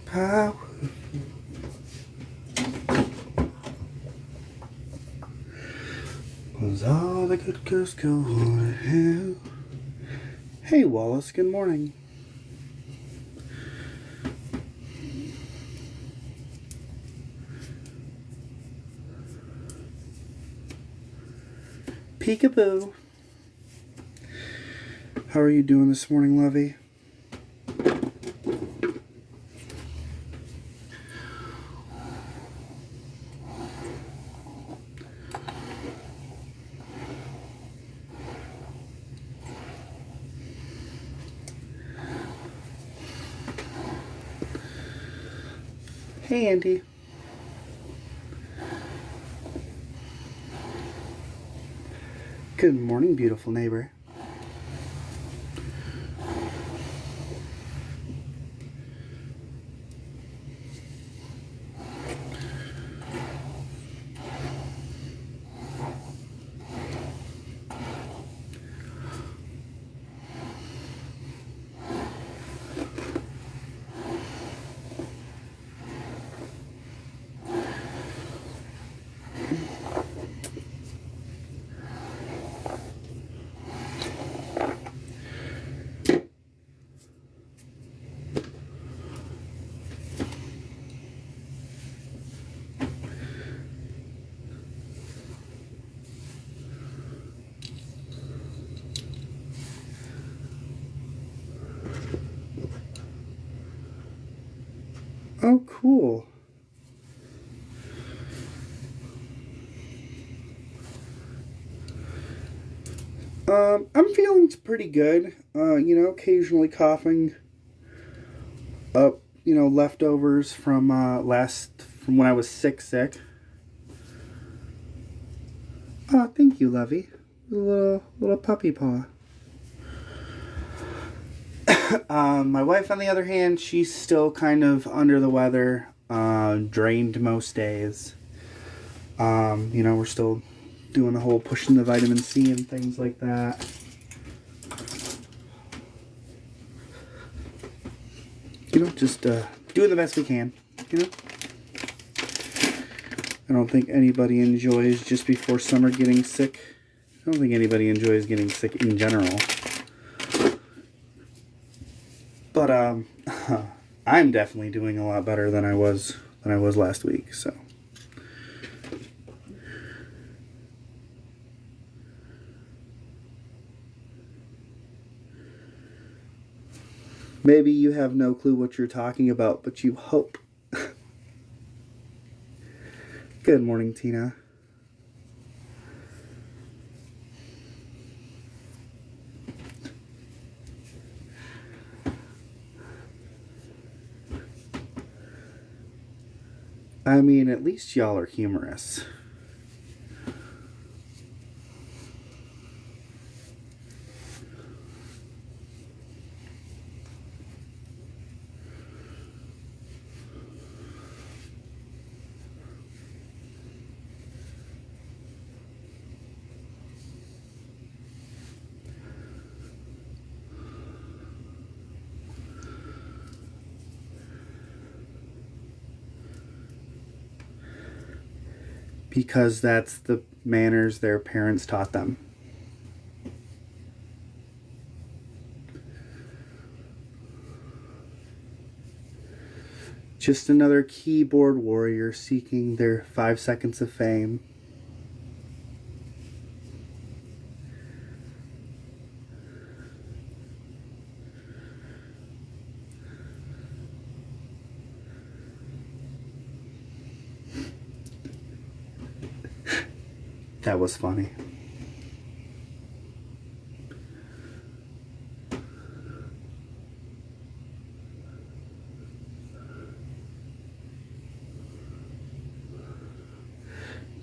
Power. 'Cause all the good girls go to hell. Hey Wallace, good morning. Peekaboo. How are you doing this morning, Lovey? Hey, Andy. Good morning, beautiful neighbor. Oh, cool. I'm feeling pretty good. Occasionally coughing up, leftovers from from when I was sick. Oh, thank you, Lovey. Little puppy paw. My wife, on the other hand, she's still kind of under the weather, drained most days. We're still doing the whole pushing the vitamin C and things like that. Just doing the best we can, I don't think anybody enjoys just before summer getting sick. I don't think anybody enjoys getting sick in general. But I'm definitely doing a lot better than I was last week, so. Maybe you have no clue what you're talking about, but you hope. Good morning, Tina. I mean, at least y'all are humorous. Because that's the manners their parents taught them. Just another keyboard warrior seeking their 5 seconds of fame. That was funny.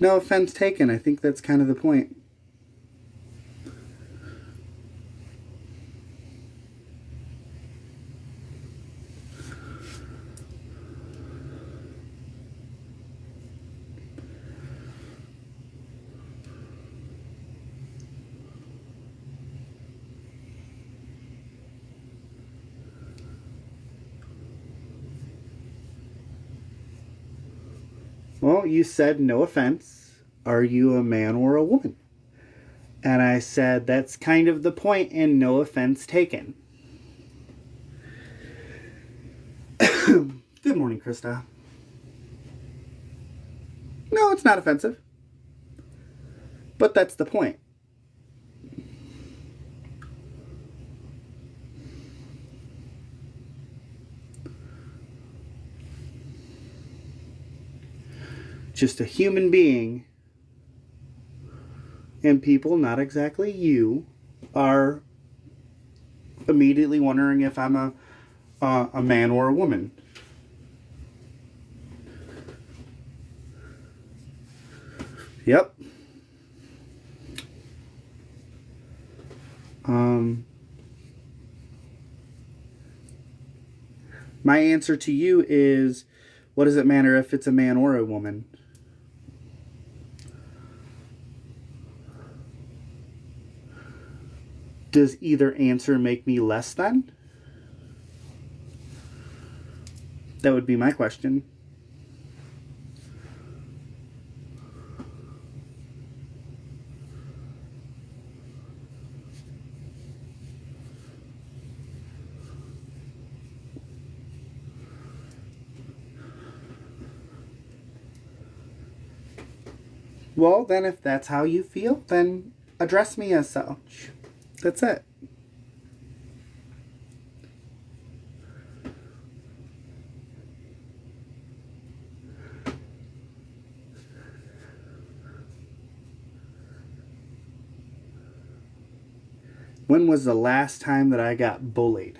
No offense taken. I think that's kind of the point. Well, you said, no offense, are you a man or a woman? And I said, that's kind of the point, and no offense taken. Good morning, Krista. No, it's not offensive. But that's the point. Just a human being, and people, not exactly you, are immediately wondering if I'm a man or a woman. Yep. My answer to you is, what does it matter if it's a man or a woman? Does either answer make me less than? That would be my question. Well, then if that's how you feel, then address me as such. That's it. When was the last time that I got bullied?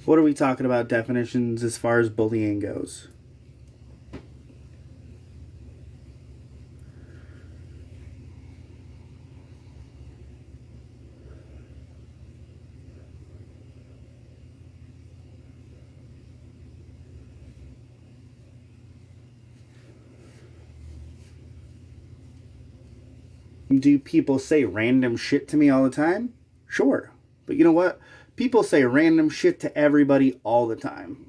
What are we talking about definitions as far as bullying goes? Do people say random shit to me all the time? Sure. But you know what? People say random shit to everybody all the time.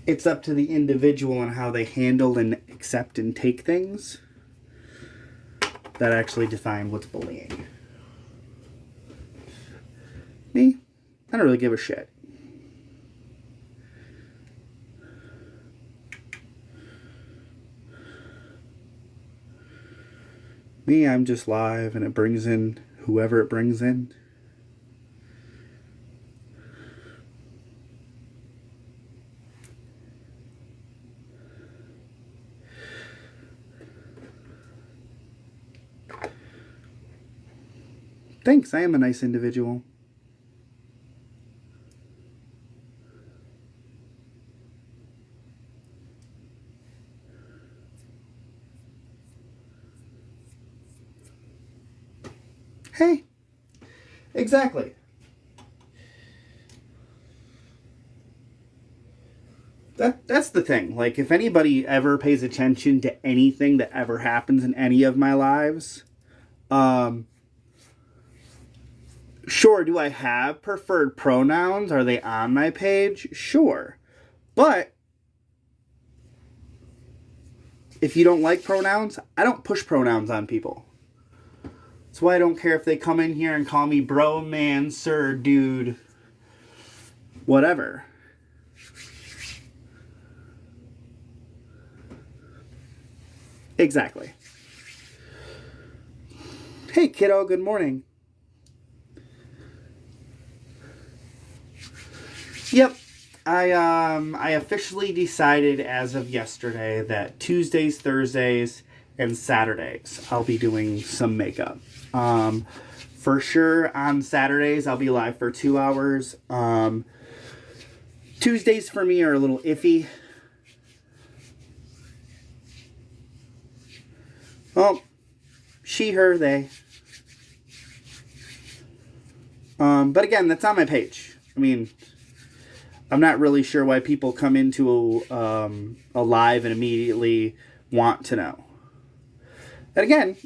It's up to the individual and how they handle and accept and take things that actually define what's bullying. Me? I don't really give a shit. Me, I'm just live and it brings in whoever it brings in. Thanks, I am a nice individual. Hey, exactly. That's the thing. Like, if anybody ever pays attention to anything that ever happens in any of my lives, sure, do I have preferred pronouns? Are they on my page? Sure. But if you don't like pronouns, I don't push pronouns on people. That's why I don't care if they come in here and call me bro, man, sir, dude, whatever. Exactly. Hey, kiddo, good morning. Yep. I officially decided as of yesterday that Tuesdays, Thursdays, and Saturdays I'll be doing some makeup. For sure on Saturdays I'll be live for 2 hours. Tuesdays for me are a little iffy. Well, she, her, they. But again, that's on my page. I mean, I'm not really sure why people come into a live and immediately want to know. And again,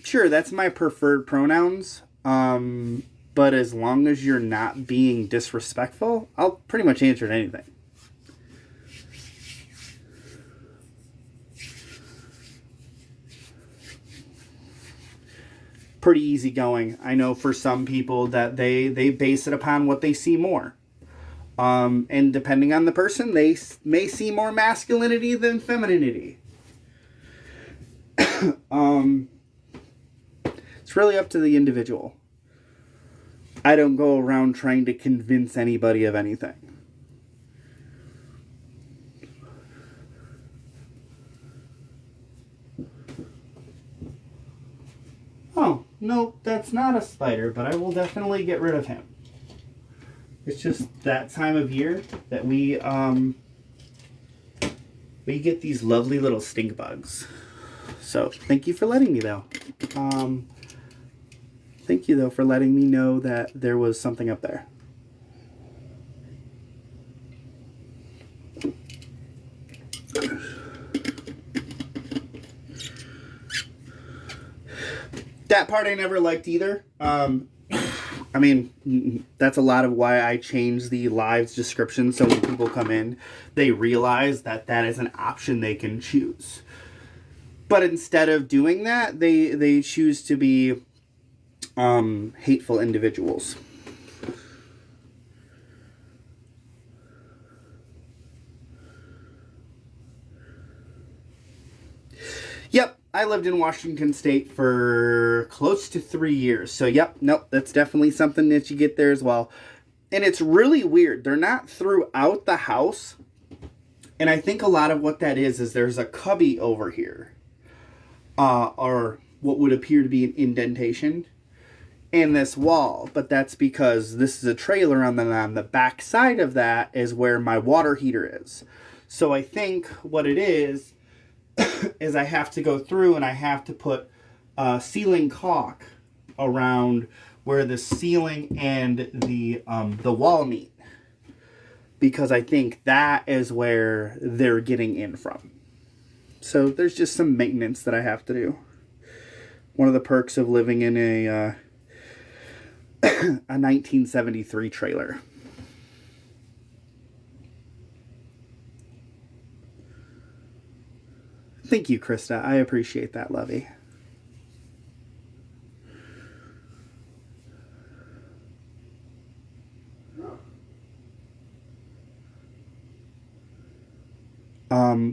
sure, that's my preferred pronouns. But as long as you're not being disrespectful, I'll pretty much answer anything. Pretty easygoing. I know for some people that they base it upon what they see more. And depending on the person, they may see more masculinity than femininity. It's really up to the individual. I don't go around trying to convince anybody of anything. Oh, no, that's not a spider, but I will definitely get rid of him. It's just that time of year that we get these lovely little stink bugs. So, thank you for letting me, though. Thank you, though, for letting me know that there was something up there. That part I never liked either. I mean, that's a lot of why I changed the live's description, so when people come in, they realize that that is an option they can choose. But instead of doing that, they choose to be hateful individuals. Yep, I lived in Washington State for close to 3 years. So, yep, nope, that's definitely something that you get there as well. And it's really weird. They're not throughout the house. And I think a lot of what that is there's a cubby over here. Or what would appear to be an indentation in this wall. But that's because this is a trailer on the back side of that is where my water heater is. So I think what it is I have to go through and I have to put ceiling caulk around where the ceiling and the wall meet, because I think that is where they're getting in from. So there's just some maintenance that I have to do. One of the perks of living in a 1973 trailer. Thank you, Krista. I appreciate that, Lovey.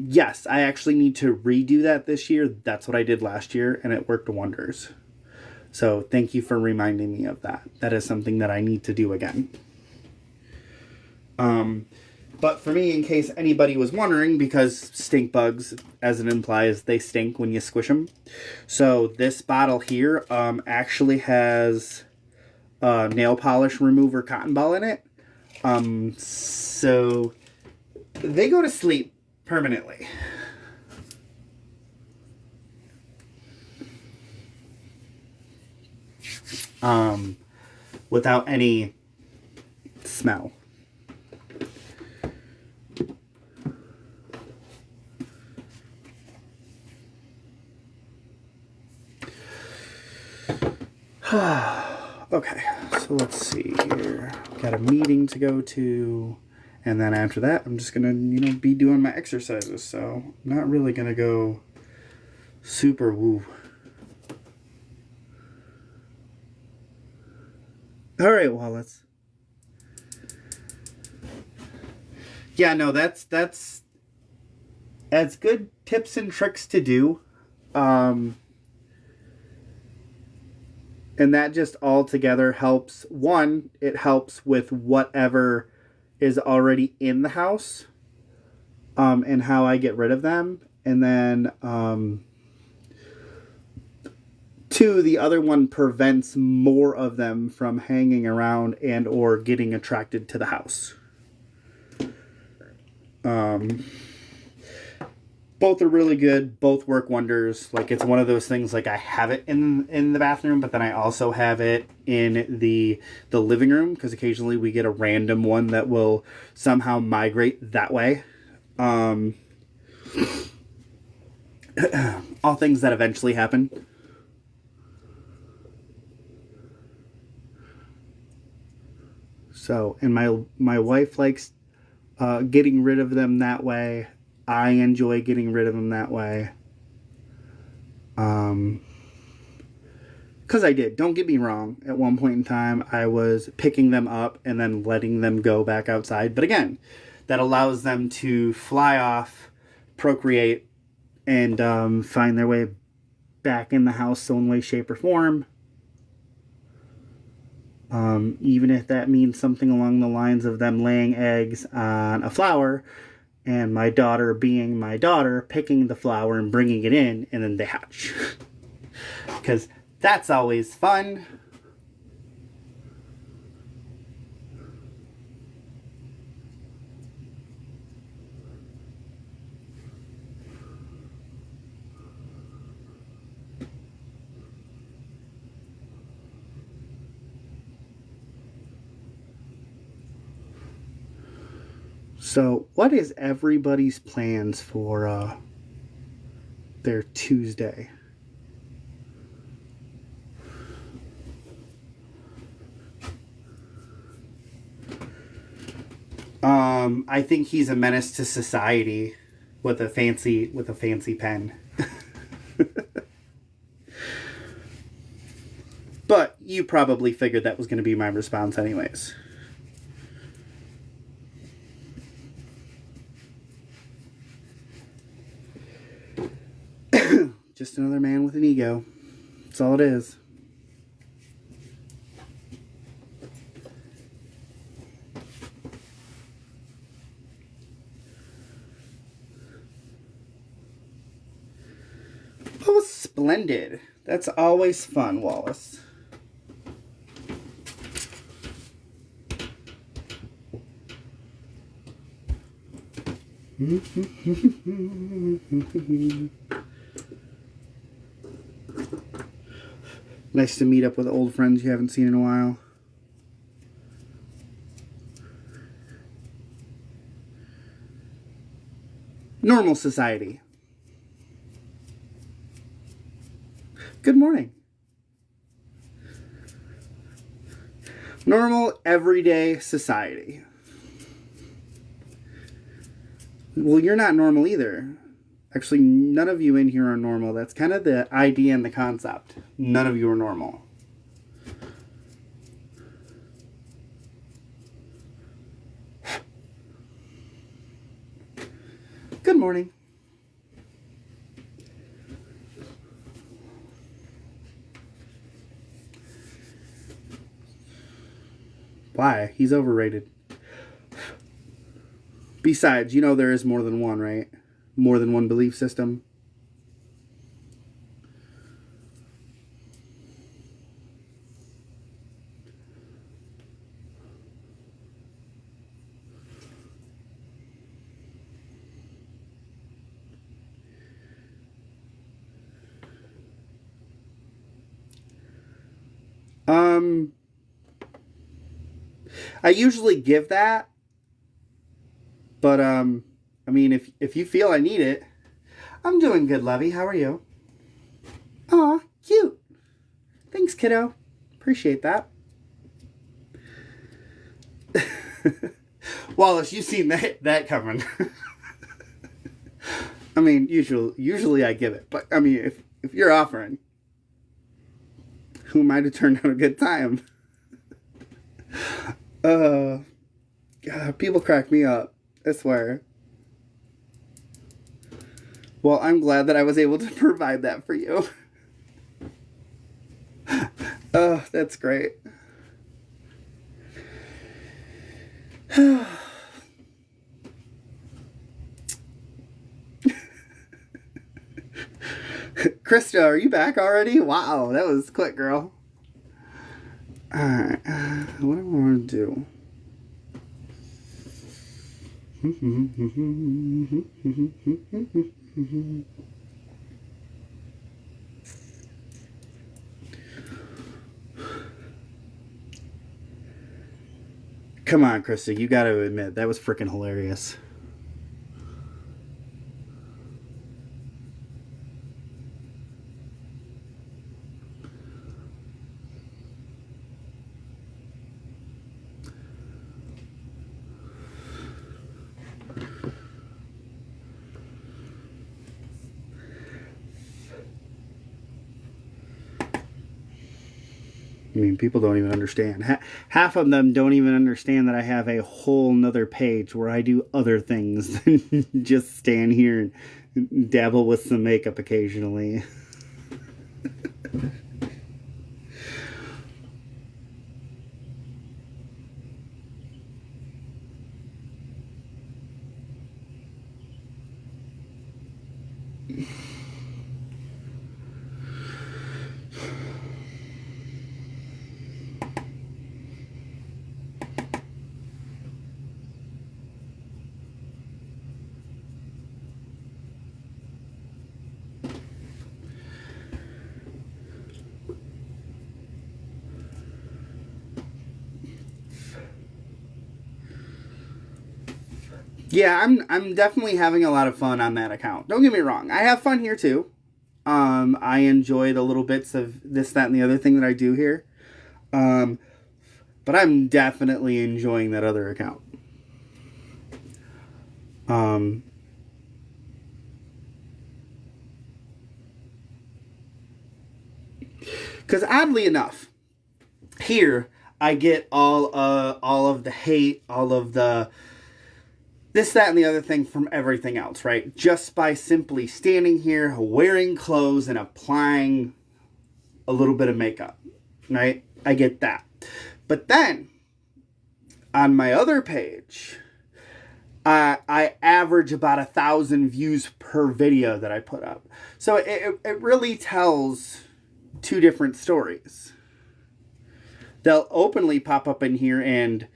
Yes, I actually need to redo that this year. That's what I did last year, and it worked wonders. So thank you for reminding me of that. That is something that I need to do again. But for me, in case anybody was wondering, because stink bugs, as it implies, they stink when you squish them. So this bottle here actually has nail polish remover cotton ball in it. So they go to sleep permanently. Without any smell. Okay, so let's see here. Got a meeting to go to, and then after that, I'm just gonna, be doing my exercises. So I'm not really gonna go super woo. All right, Wallace. Yeah, no, that's good tips and tricks to do. And that just all together helps. One, it helps with whatever is already in the house, and how I get rid of them. And then, two, the other one prevents more of them from hanging around and or getting attracted to the house. Both are really good. Both work wonders. Like, it's one of those things, like, I have it in the bathroom, but then I also have it in the living room, because occasionally we get a random one that will somehow migrate that way. All things that eventually happen. So, and my wife likes getting rid of them that way. I enjoy getting rid of them that way. Because I did. Don't get me wrong. At one point in time, I was picking them up and then letting them go back outside. But again, that allows them to fly off, procreate, and find their way back in the house some way, shape, or form. Even if that means something along the lines of them laying eggs on a flower and my daughter being my daughter, picking the flower and bringing it in, and then they hatch. Because that's always fun. So, what is everybody's plans for their Tuesday? I think he's a menace to society with a fancy pen. But you probably figured that was going to be my response anyways. Just another man with an ego. That's all it is. Oh, splendid. That's always fun, Wallace. Nice to meet up with old friends you haven't seen in a while. Normal society. Good morning. Normal, everyday society. Well, you're not normal either. Actually, none of you in here are normal. That's kind of the idea and the concept. None of you are normal. Good morning. Why? He's overrated. Besides, you know there is more than one, right? More than one belief system. I usually give that, but I mean, if you feel I need it, I'm doing good, Lovey. How are you? Aw, cute. Thanks, kiddo. Appreciate that. Wallace, you've seen that coming. I mean, usually I give it, but I mean, if you're offering, who might have turned out a good time? God, people crack me up. I swear. Well, I'm glad that I was able to provide that for you. Oh, that's great. Krista, are you back already? Wow, that was quick, girl. Alright, what do I want to do? Come on, Krista, you gotta admit, that was freaking hilarious. I mean, people don't even understand. Half of them don't even understand that I have a whole nother page where I do other things than just stand here and dabble with some makeup occasionally. Yeah, I'm definitely having a lot of fun on that account. Don't get me wrong. I have fun here too. I enjoy the little bits of this, that, and the other thing that I do here. Um, but I'm definitely enjoying that other account. Because oddly enough, here I get all of the hate, all of the this, that, and the other thing from everything else, right? Just by simply standing here, wearing clothes, and applying a little bit of makeup, right? I get that. But then, on my other page, I average about 1,000 views per video that I put up. So it really tells two different stories. They'll openly pop up in here and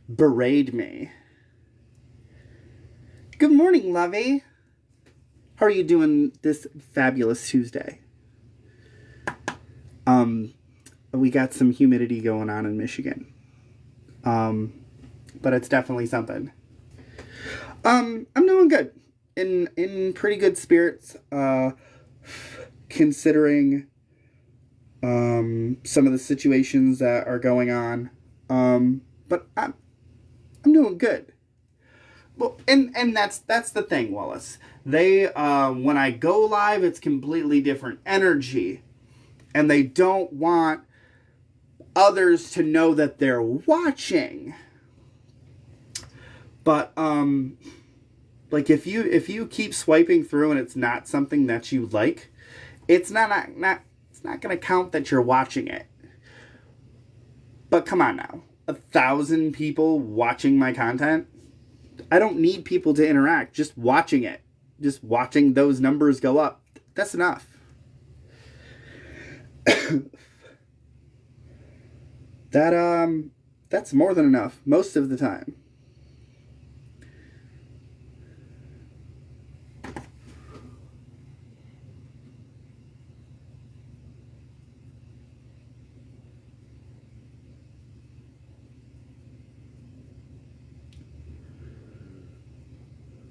berate me. Good morning, Lovey. How are you doing this fabulous Tuesday? We got some humidity going on in Michigan. But it's definitely something. I'm doing good. In pretty good spirits, considering some of the situations that are going on. But I'm doing good. Well, and that's the thing, Wallace. They when I go live, it's completely different energy, and they don't want others to know that they're watching. But like if you keep swiping through and it's not something that you like, it's not going to count that you're watching it. But come on now, 1,000 people watching my content. I don't need people to interact. Just watching it. Just watching those numbers go up. That's enough. That's more than enough most of the time.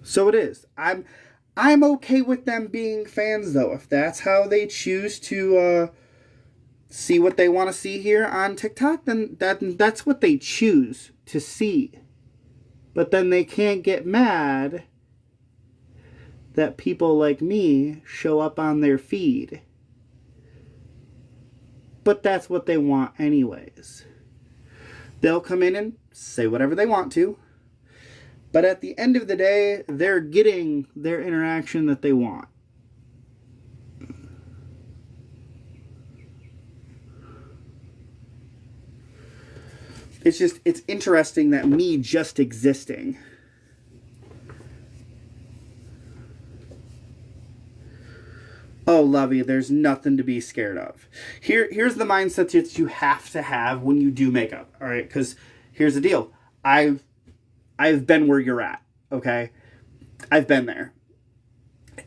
So it is. I'm okay with them being fans, though. If that's how they choose to see what they want to see here on TikTok, then that's what they choose to see. But then they can't get mad that people like me show up on their feed. But that's what they want anyways. They'll come in and say whatever they want to. But at the end of the day, they're getting their interaction that they want. It's interesting that me just existing. Oh, Lovey, there's nothing to be scared of. Here's the mindset that you have to have when you do makeup, all right? Because here's the deal. I've been where you're at, okay? I've been there.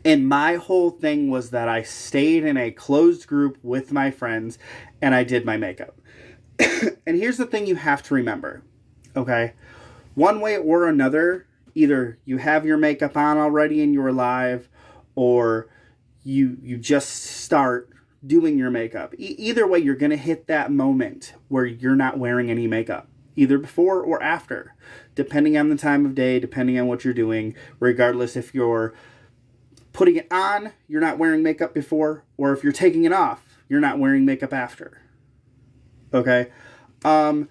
And my whole thing was that I stayed in a closed group with my friends and I did my makeup. And here's the thing you have to remember, okay? One way or another, either you have your makeup on already and you're live, or you just start doing your makeup. Either way, you're going to hit that moment where you're not wearing any makeup, either before or after, depending on the time of day, depending on what you're doing, regardless if you're putting it on, you're not wearing makeup before, or if you're taking it off, you're not wearing makeup after. Okay? And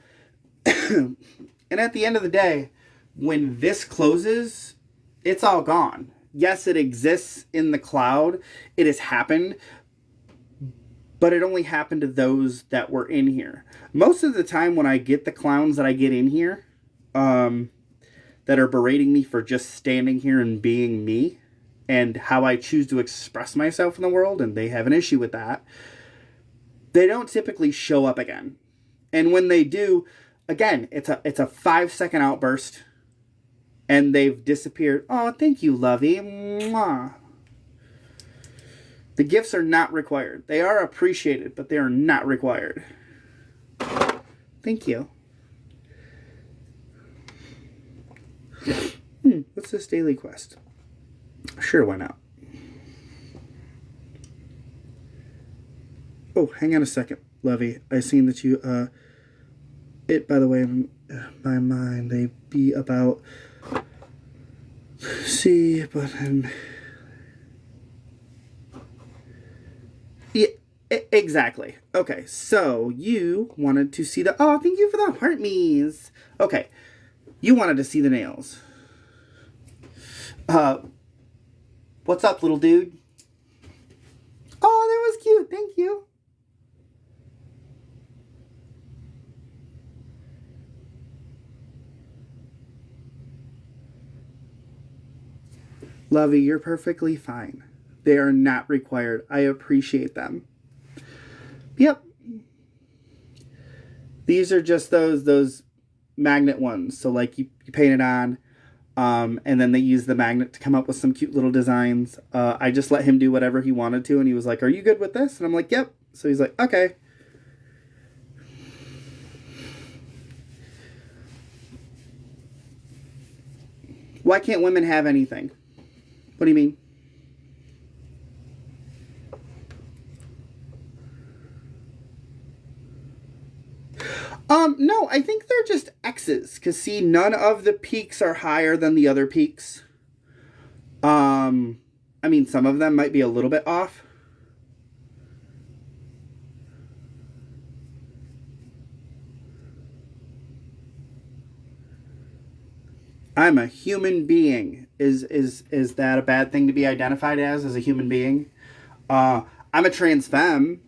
at the end of the day, when this closes, it's all gone. Yes, it exists in the cloud. It has happened, but it only happened to those that were in here. Most of the time when I get the clowns that I get in here, that are berating me for just standing here and being me and how I choose to express myself in the world, and they have an issue with that, they don't typically show up again. And when they do, again, it's a 5-second outburst, and they've disappeared. Oh, thank you, Lovey. Mwah. The gifts are not required. They are appreciated, but they are not required. Thank you. What's this daily quest? Sure, why not? Oh, hang on a second, Lovey. I seen that you, it, by the way, my mind, they be about, see, but, yeah, exactly. Okay, so you wanted to see the, oh, thank you for the heart me's. Okay, you wanted to see the nails. What's up, little dude? Oh, that was cute. Thank you. Lovey, you're perfectly fine. They are not required. I appreciate them. Yep. These are just those magnet ones. So like you paint it on, and then they use the magnet to come up with some cute little designs. I just let him do whatever he wanted to, and he was like, "Are you good with this?" And I'm like, "Yep." So he's like, "Okay." Why can't women have anything? What do you mean? No, I think they're just X's. Because, see, none of the peaks are higher than the other peaks. I mean, some of them might be a little bit off. I'm a human being. Is that a bad thing to be identified as a human being? I'm a trans femme.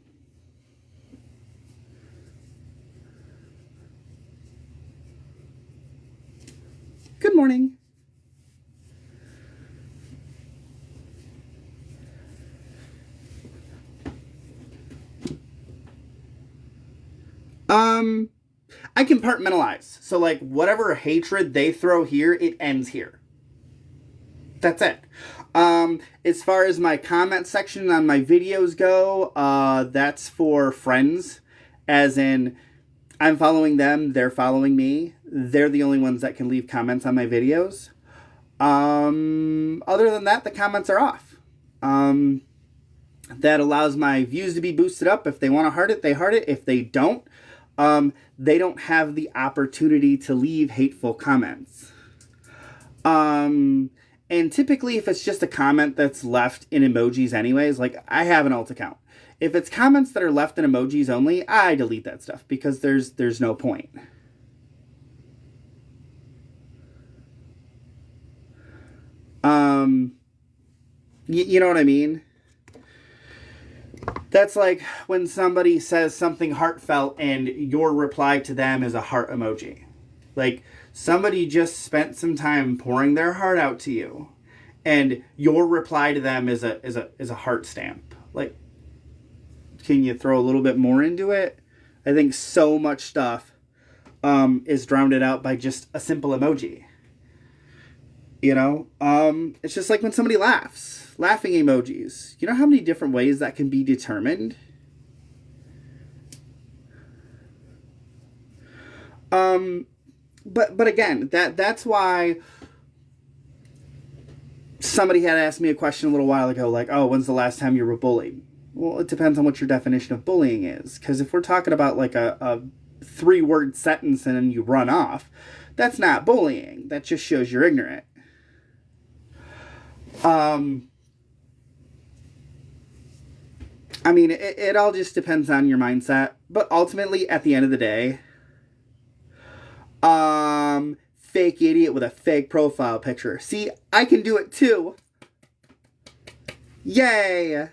Good morning. I compartmentalize. So, like, whatever hatred they throw here, it ends here. That's it. As far as my comment section on my videos go, that's for friends. As in, I'm following them, they're following me. They're the only ones that can leave comments on my videos. Other than that, the comments are off. That allows my views to be boosted up. If they want to heart it, they heart it. If they don't have the opportunity to leave hateful comments. And typically if it's just a comment that's left in emojis anyways, like I have an alt account. If it's comments that are left in emojis only, I delete that stuff because there's no point. You know what I mean? That's like when somebody says something heartfelt and your reply to them is a heart emoji. Like somebody just spent some time pouring their heart out to you and your reply to them is a heart stamp. Like, can you throw a little bit more into it? I think so much stuff is drowned out by just a simple emoji. You know, it's just like when somebody laughs. Laughing emojis. You know how many different ways that can be determined? But again, that's why somebody had asked me a question a little while ago, like, oh, when's the last time you were bullied? Well, it depends on what your definition of bullying is. Because if we're talking about like a 3-word sentence and then you run off, that's not bullying. That just shows you're ignorant. I mean, it all just depends on your mindset. But ultimately, at the end of the day, fake idiot with a fake profile picture. See, I can do it too. Yay!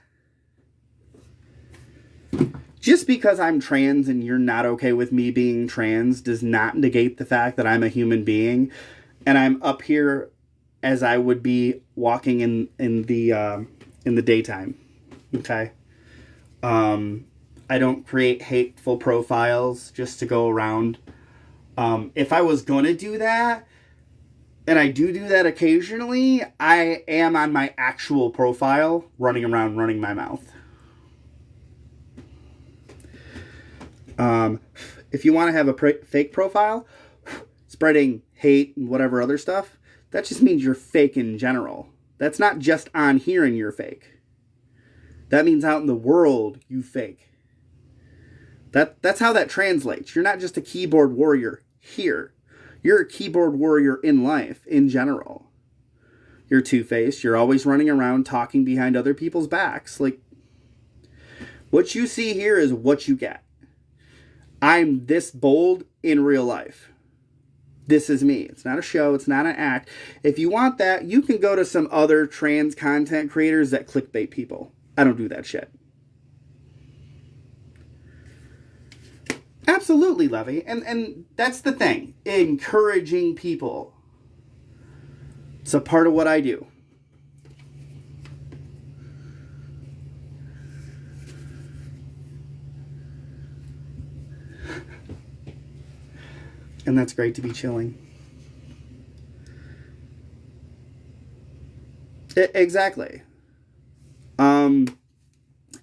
Just because I'm trans and you're not okay with me being trans does not negate the fact that I'm a human being and I'm up here as I would be walking in the daytime. Okay? I don't create hateful profiles just to go around. If I was going to do that, and I do that occasionally, I am on my actual profile running around running my mouth. If you want to have a fake profile, spreading hate and whatever other stuff, that just means you're fake in general. That's not just on here and you're fake. That means out in the world, you fake. That's how that translates. You're not just a keyboard warrior here. You're a keyboard warrior in life, in general. You're two-faced. You're always running around talking behind other people's backs. Like, what you see here is what you get. I'm this bold in real life. This is me. It's not a show. It's not an act. If you want that, you can go to some other trans content creators that clickbait people. I don't do that shit. Absolutely, Levy. And that's the thing. Encouraging people. It's a part of what I do. And that's great to be chilling. Exactly.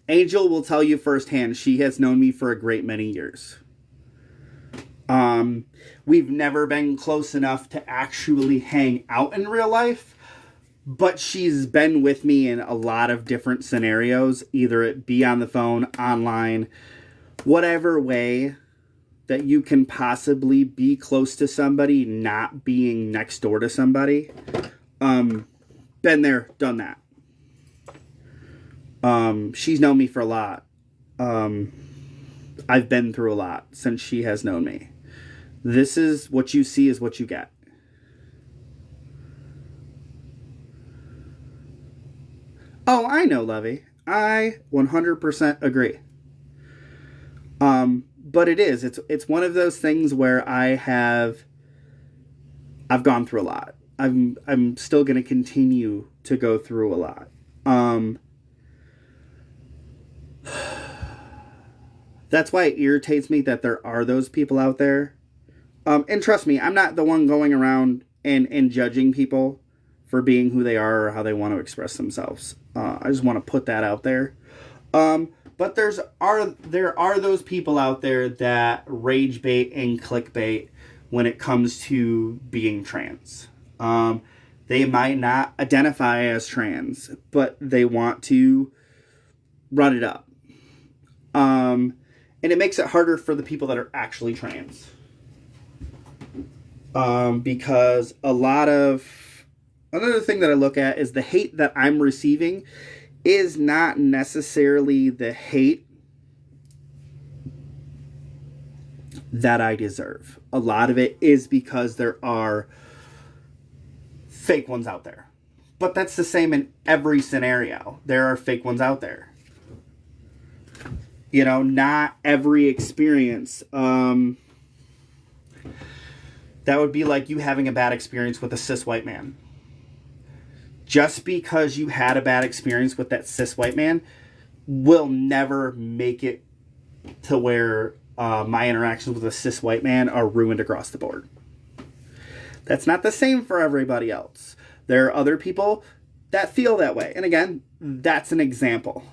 Angel will tell you firsthand, she has known me for a great many years. We've never been close enough to actually hang out in real life, but she's been with me in a lot of different scenarios, either it be on the phone, online, whatever way that you can possibly be close to somebody, not being next door to somebody. Been there, done that. She's known me for a lot. I've been through a lot since she has known me. This is what you see is what you get. Oh, I know, Levy. I 100% agree. But it's one of those things where I've gone through a lot. I'm still going to continue to go through a lot. That's why it irritates me that there are those people out there. And trust me, I'm not the one going around and judging people for being who they are or how they want to express themselves. I just want to put that out there. But there are those people out there that rage bait and clickbait when it comes to being trans. They might not identify as trans, but they want to run it up. And it makes it harder for the people that are actually trans. Because another thing that I look at is the hate that I'm receiving is not necessarily the hate that I deserve. A lot of it is because there are fake ones out there. But that's the same in every scenario. There are fake ones out there. You know, not every experience. That would be like you having a bad experience with a cis white man. Just because you had a bad experience with that cis white man will never make it to where my interactions with a cis white man are ruined across the board. That's not the same for everybody else. There are other people that feel that way. And again, that's an example.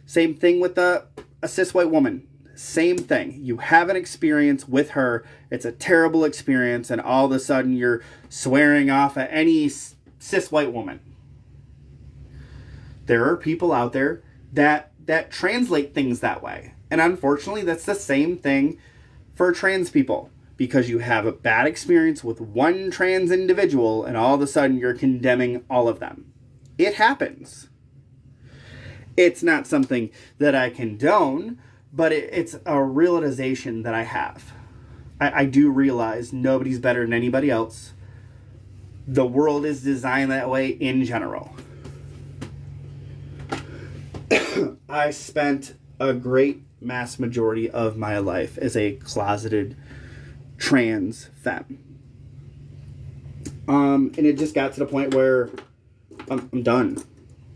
Same thing with a cis white woman. Same thing. You have an experience with her. It's a terrible experience. And all of a sudden you're swearing off at any cis white woman. There are people out there that translate things that way. And unfortunately, that's the same thing for trans people. Because you have a bad experience with one trans individual and all of a sudden you're condemning all of them. It happens. It's not something that I condone, but it's a realization that I have. I do realize nobody's better than anybody else. The world is designed that way in general. I spent a great mass majority of my life as a closeted trans femme. And it just got to the point where I'm done.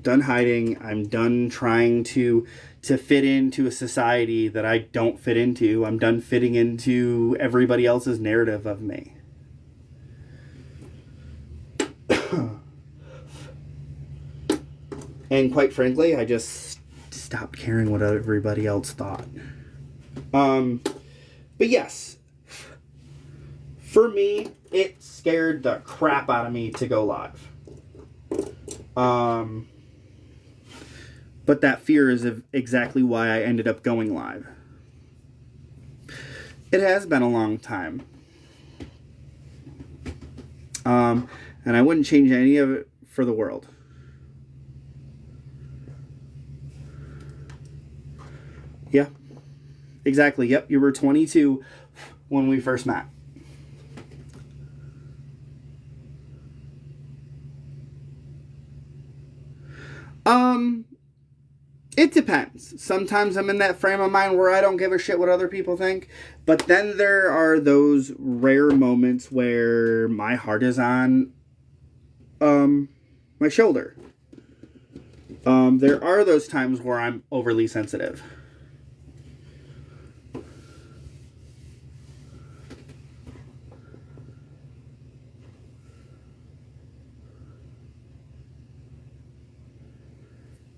Done hiding. I'm done trying to fit into a society that I don't fit into. I'm done fitting into everybody else's narrative of me. And quite frankly, I just stopped caring what everybody else thought. But yes, for me, it scared the crap out of me to go live. But that fear is exactly why I ended up going live. It has been a long time. And I wouldn't change any of it for the world. Yeah, exactly. Yep, you were 22 when we first met. It depends. Sometimes I'm in that frame of mind where I don't give a shit what other people think. But then there are those rare moments where my heart is on my shoulder. There are those times where I'm overly sensitive.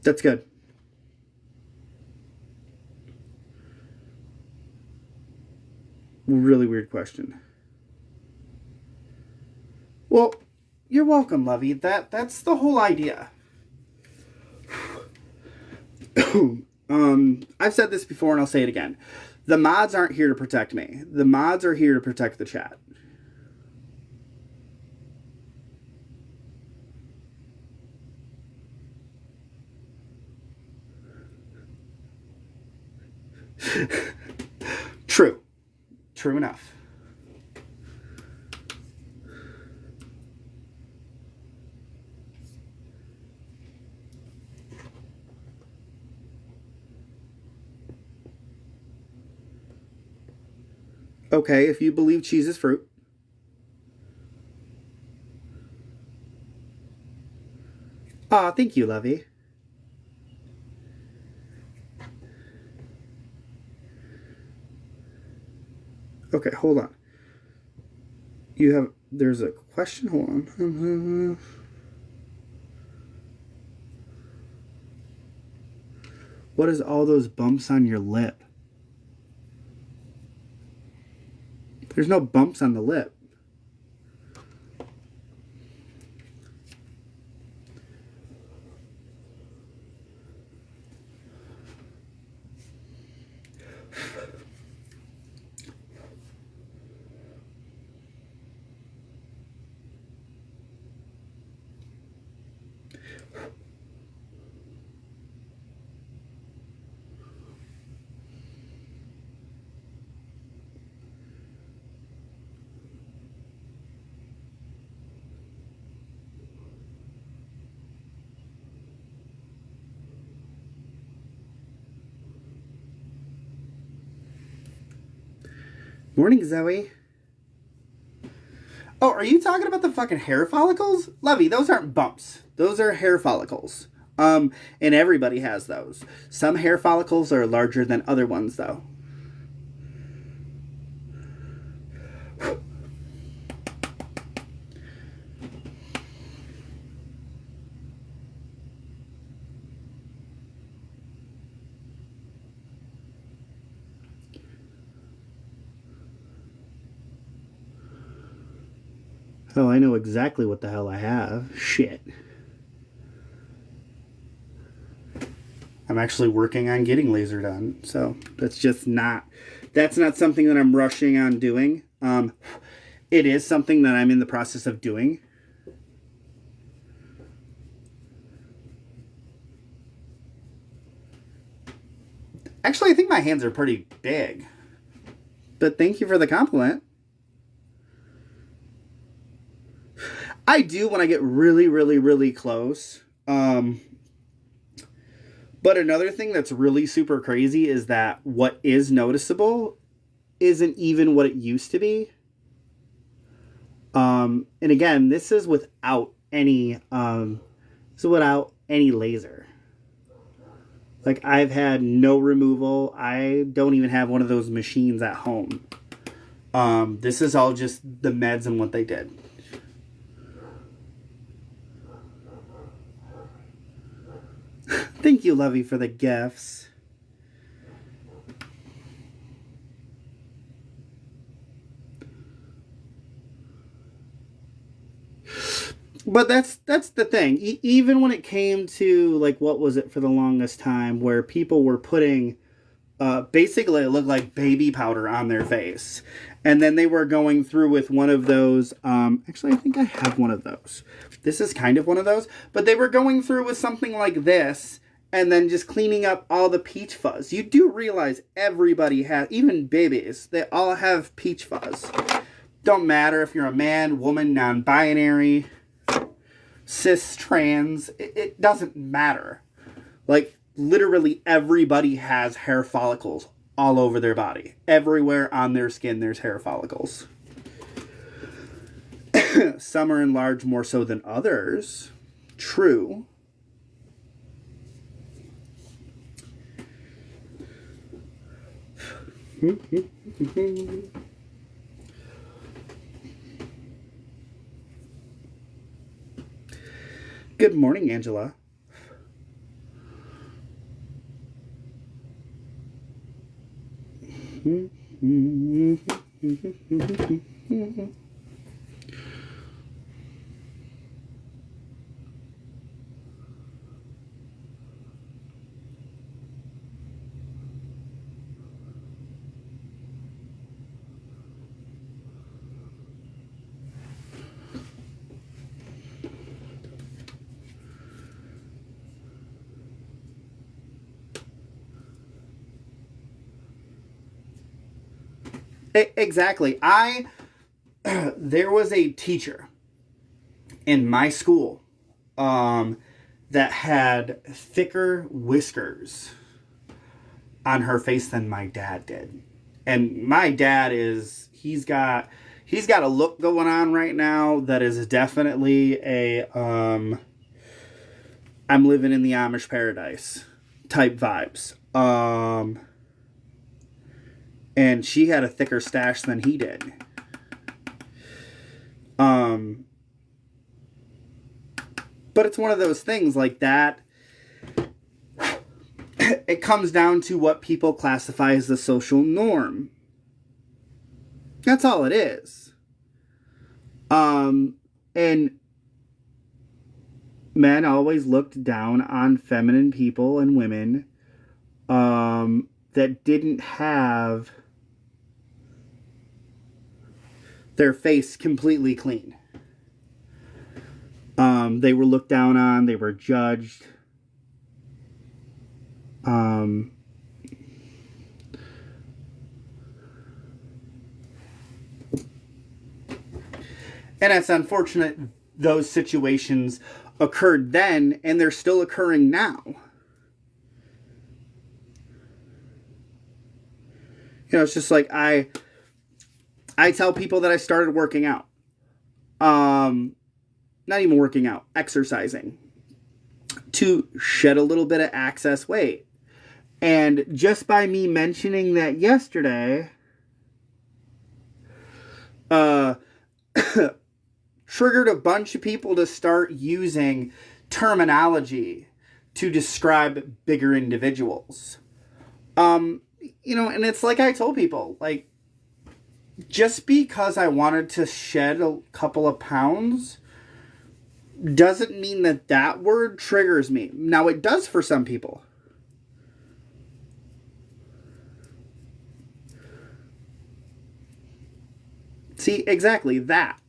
That's good. Really weird question. Well, you're welcome, Lovey. That's the whole idea. I've said this before and I'll say it again. The mods aren't here to protect me. The mods are here to protect the chat. True. True enough. Okay, if you believe cheese is fruit. Aw, thank you, Lovey. Okay, hold on. There's a question, hold on. What is all those bumps on your lip? There's no bumps on the lip. Morning, Zoe. Oh, are you talking about the fucking hair follicles? Lovey, those aren't bumps. Those are hair follicles. And everybody has those. Some hair follicles are larger than other ones, though. Oh, I know exactly what the hell I have. Shit. I'm actually working on getting laser done, so that's not something that I'm rushing on doing. It is something that I'm in the process of doing. Actually, I think my hands are pretty big. But thank you for the compliment. I do when I get really, really, really close. But another thing that's really super crazy is that what is noticeable isn't even what it used to be. And again, this is without any laser. Like, I've had no removal. I don't even have one of those machines at home. This is all just the meds and what they did. Thank you, Lovey, for the gifts. But that's the thing. Even when it came to, like, what was it for the longest time, where people were putting, basically it looked like baby powder on their face. And then they were going through with one of those, actually I think I have one of those. This is kind of one of those. But they were going through with something like this, and then just cleaning up all the peach fuzz. You do realize everybody has, even babies, they all have peach fuzz. Don't matter if you're a man, woman, non-binary, cis, trans, it doesn't matter. Like, literally everybody has hair follicles all over their body. Everywhere on their skin there's hair follicles. Some are enlarged more so than others. True. Good morning, Angela. Exactly. There was a teacher in my school that had thicker whiskers on her face than my dad did. And my dad he's got a look going on right now that is definitely I'm living in the Amish paradise type vibes. And she had a thicker stash than he did. But it's one of those things like that. It comes down to what people classify as the social norm. That's all it is. And men always looked down on feminine people and women that didn't have their face completely clean. They were looked down on. They were judged. And it's unfortunate those situations occurred then, and they're still occurring now. You know, it's just like I tell people that I started working out. Not even working out, exercising. To shed a little bit of excess weight. And just by me mentioning that yesterday, triggered a bunch of people to start using terminology to describe bigger individuals. You know, and it's like I told people, like, just because I wanted to shed a couple of pounds doesn't mean that that word triggers me. Now, it does for some people. See, exactly that.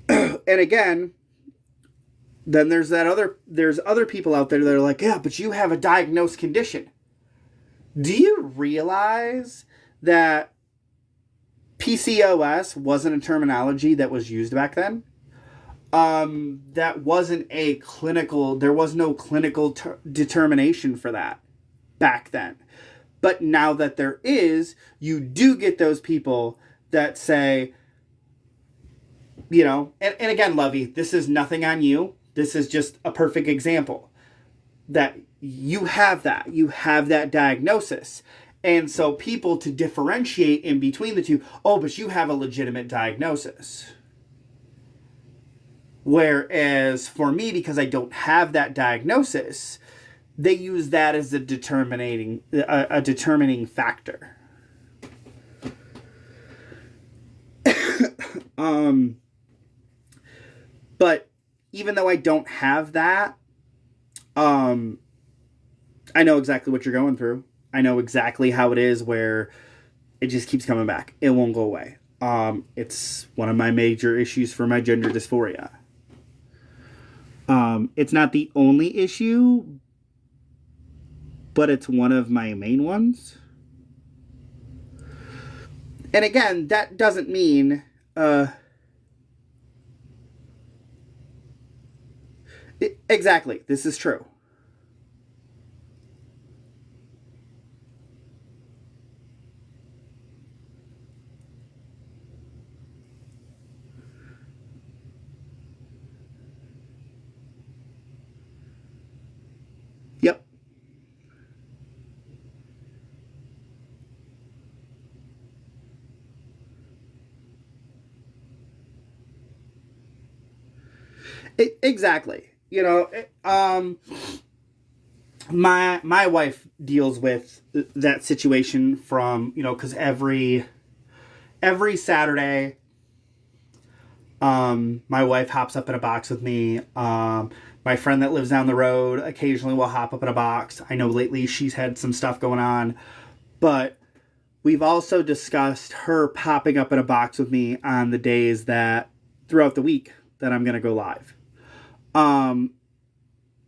And again, then there's other people out there that are like, yeah, but you have a diagnosed condition. Do you realize that PCOS wasn't a terminology that was used back then? That wasn't a clinical, there was no clinical determination for that back then. But now that there is, you do get those people that say, and again, Lovey, this is nothing on you. This is just a perfect example that you have that diagnosis. And so people to differentiate in between the two, oh, but you have a legitimate diagnosis. Whereas for me, because I don't have that diagnosis, they use that as a determining factor. But even though I don't have that, I know exactly what you're going through. I know exactly how it is where it just keeps coming back. It won't go away. It's one of my major issues for my gender dysphoria. It's not the only issue, but it's one of my main ones. And again, that doesn't mean exactly, this is true. Yep. Exactly. My wife deals with that situation from, because every Saturday, my wife hops up in a box with me. My friend that lives down the road occasionally will hop up in a box. I know lately she's had some stuff going on, but we've also discussed her popping up in a box with me on the days that throughout the week that I'm going to go live.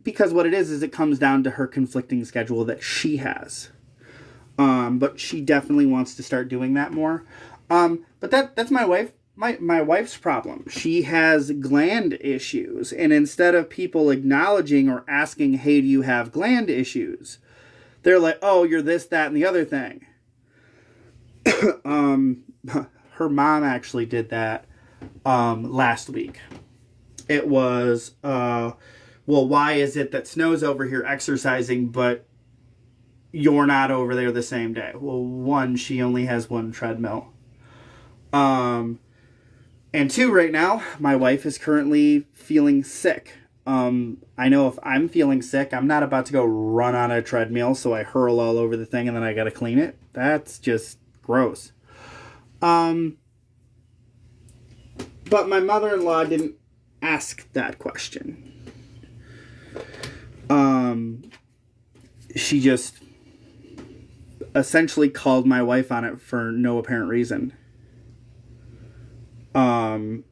Because what it is it comes down to her conflicting schedule that she has. But she definitely wants to start doing that more. But that's my wife. My wife's problem. She has gland issues. And instead of people acknowledging or asking, hey, do you have gland issues? They're like, oh, you're this, that, and the other thing. Her mom actually did that last week. It was, well, why is it that Snow's over here exercising, but you're not over there the same day? Well, one, she only has one treadmill. And two, right now, my wife is currently feeling sick. I know if I'm feeling sick, I'm not about to go run on a treadmill, so I hurl all over the thing and then I gotta clean it. That's just gross. But my mother-in-law didn't ask that question. She just essentially called my wife on it for no apparent reason. And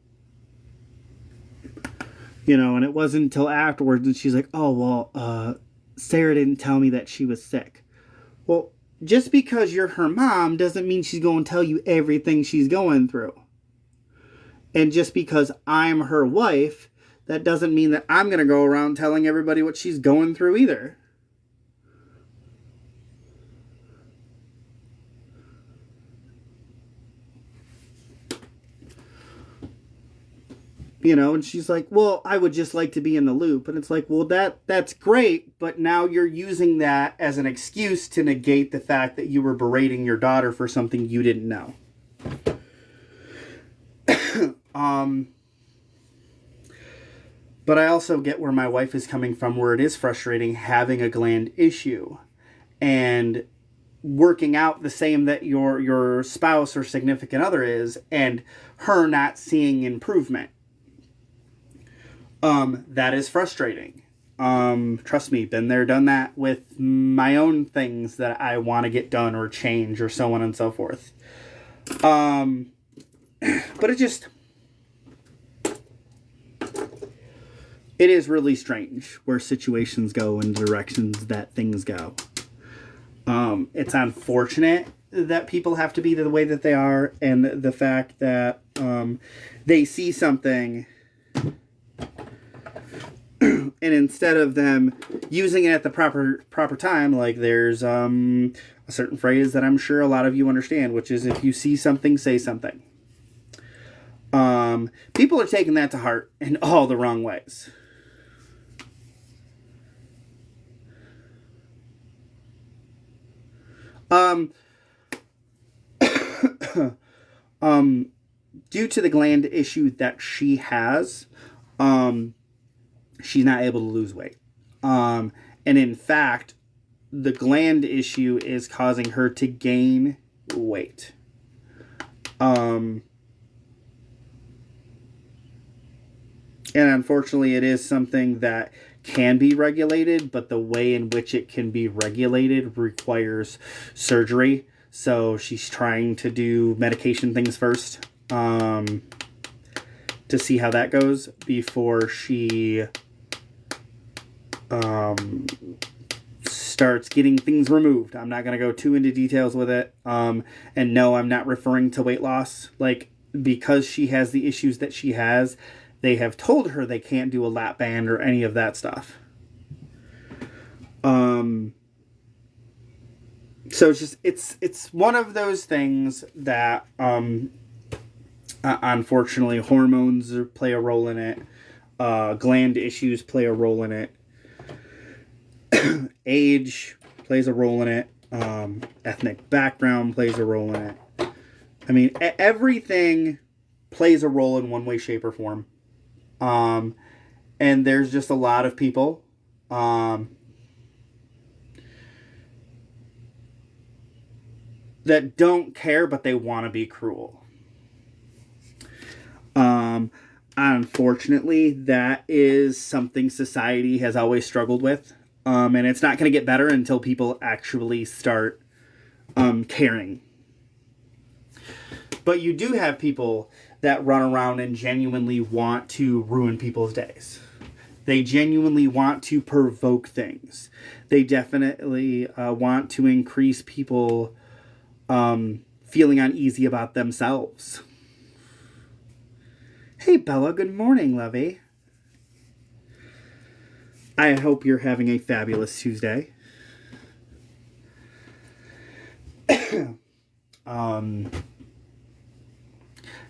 it wasn't until afterwards and she's like, oh, well, Sarah didn't tell me that she was sick. Well, just because you're her mom doesn't mean she's going to tell you everything she's going through. And just because I'm her wife, that doesn't mean that I'm going to go around telling everybody what she's going through either. And she's like, well, I would just like to be in the loop. And it's like, well, that's great, but now you're using that as an excuse to negate the fact that you were berating your daughter for something you didn't know. But I also get where my wife is coming from, where it is frustrating having a gland issue and working out the same that your spouse or significant other is, and her not seeing improvement. That is frustrating. Trust me, been there, done that with my own things that I want to get done or change or so on and so forth. But it is really strange where situations go and directions that things go. It's unfortunate that people have to be the way that they are, and the fact that they see something and instead of them using it at the proper time, like there's a certain phrase that I'm sure a lot of you understand, which is if you see something, say something. People are taking that to heart in all the wrong ways. Due to the gland issue that she has, she's not able to lose weight. And in fact, the gland issue is causing her to gain weight. And unfortunately, it is something that can be regulated, but the way in which it can be regulated requires surgery. So she's trying to do medication things first to see how that goes before she starts getting things removed. I'm not going to go too into details with it. And no, I'm not referring to weight loss. Like, because she has the issues that she has, they have told her they can't do a lap band or any of that stuff. So it's one of those things that unfortunately hormones play a role in it. Gland issues play a role in it. Age plays a role in it. Ethnic background plays a role in it. I mean, everything plays a role in one way, shape, or form. And there's just a lot of people that don't care, but they want to be cruel. Unfortunately, that is something society has always struggled with. And it's not going to get better until people actually start caring. But you do have people that run around and genuinely want to ruin people's days. They genuinely want to provoke things. They definitely want to increase people feeling uneasy about themselves. Hey, Bella, good morning, lovey. I hope you're having a fabulous Tuesday.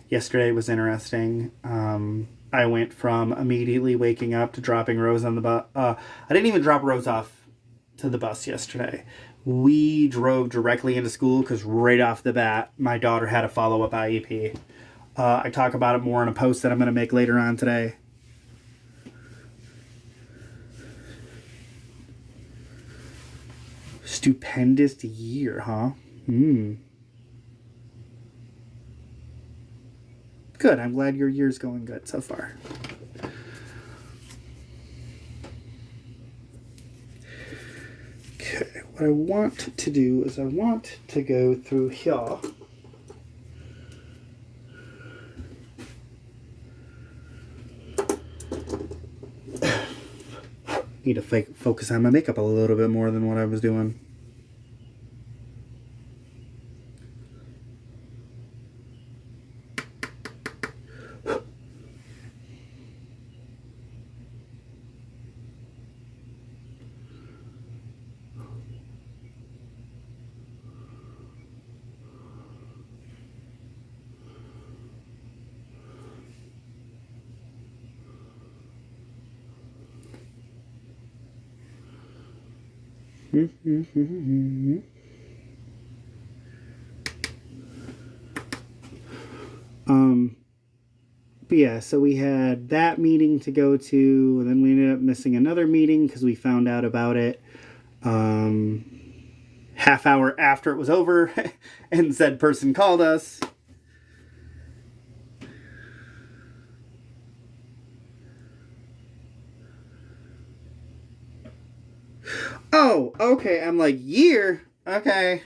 Yesterday was interesting. I went from immediately waking up to dropping Rose on the bus. I didn't even drop Rose off to the bus yesterday. We drove directly into school because right off the bat, my daughter had a follow-up IEP. I talk about it more in a post that I'm going to make later on today. Stupendous year, huh? Good. I'm glad your year's going good so far. Okay. What I want to do is I want to go through here. Need to focus on my makeup a little bit more than what I was doing. But yeah, so we had that meeting to go to, and then we ended up missing another meeting because we found out about it half hour after it was over, and said person called us. Oh, okay. I'm like, year? Okay.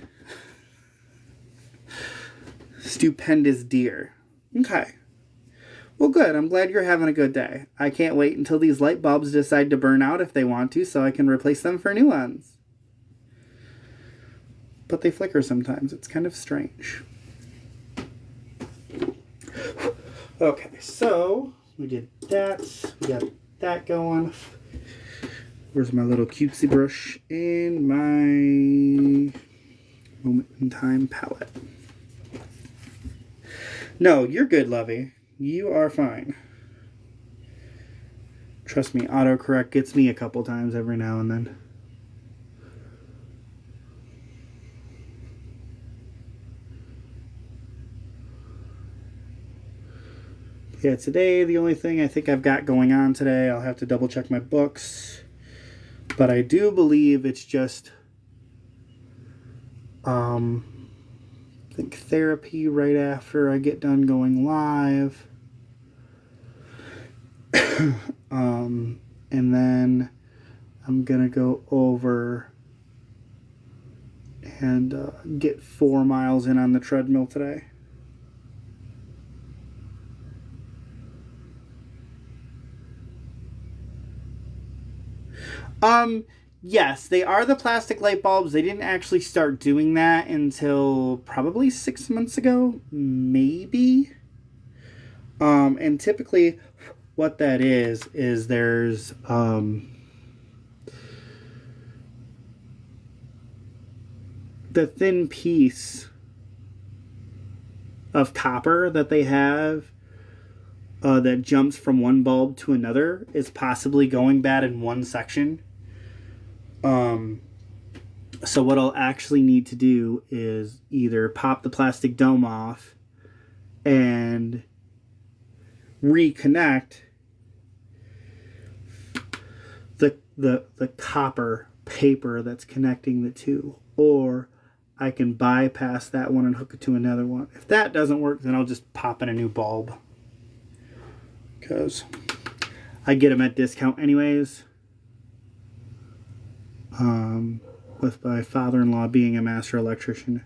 Stupendous deer. Okay. Well, good. I'm glad you're having a good day. I can't wait until these light bulbs decide to burn out if they want to, so I can replace them for new ones. but they flicker sometimes. It's kind of strange. Okay, so we did that. We got that going. Where's my little cutesy brush and my Moment in Time palette? No, you're good, Lovey. You are fine. Trust me, autocorrect gets me a couple times every now and then. Yeah, today, the only thing I think I've got going on today, I'll have to double check my books, but I do believe it's just, I think therapy right after I get done going live. And then I'm going to go over and get 4 miles in on the treadmill today. Yes, they are the plastic light bulbs. They didn't actually start doing that until probably 6 months ago, maybe. And typically what that is there's, the thin piece of copper that they have that jumps from one bulb to another is possibly going bad in one section. So what I'll actually need to do is either pop the plastic dome off and reconnect the copper paper that's connecting the two, or I can bypass that one and hook it to another one. If that doesn't work, then I'll just pop in a new bulb, because I get them at discount anyways. With my father-in-law being a master electrician.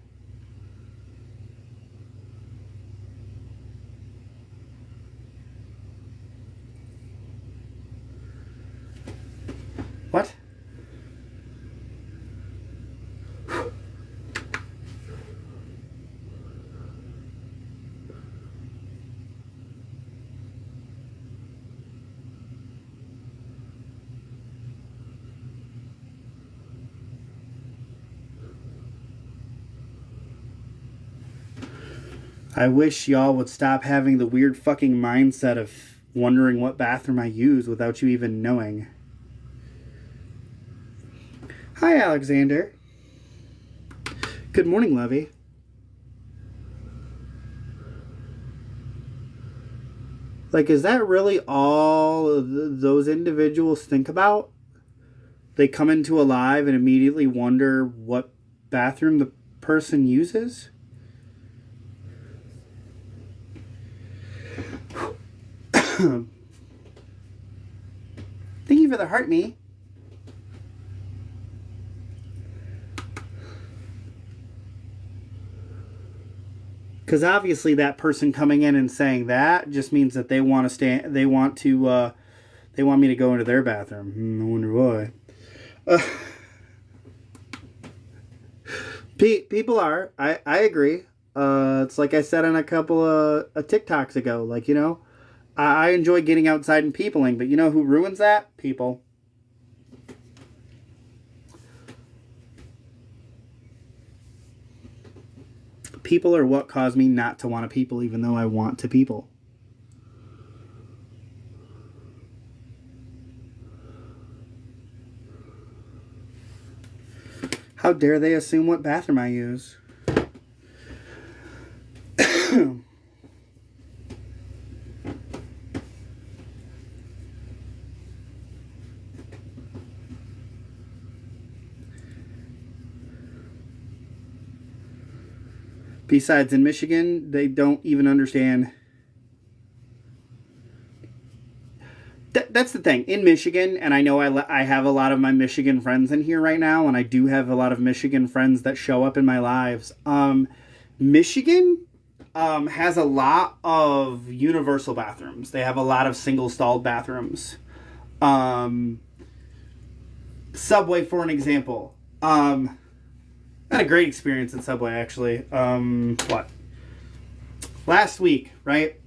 What? I wish y'all would stop having the weird fucking mindset of wondering what bathroom I use without you even knowing. Hi, Alexander. Good morning, Lovey. Like, is that really all those individuals think about? They come into a live and immediately wonder what bathroom the person uses? Thank you for the heart, me. Because obviously that person coming in and saying that just means that they want to stand. They want me to go into their bathroom. I wonder why. People are. I agree. It's like I said on a couple of TikToks ago. Like, you know, I enjoy getting outside and peopling, but you know who ruins that? People. People are what cause me not to want to people, even though I want to people. How dare they assume what bathroom I use? Besides, in Michigan, they don't even understand. That's the thing. In Michigan, and I know I have a lot of my Michigan friends in here right now, and I do have a lot of Michigan friends that show up in my lives. Michigan has a lot of universal bathrooms. They have a lot of single-stalled bathrooms. Subway, for an example. I had a great experience at Subway, actually. Last week, right?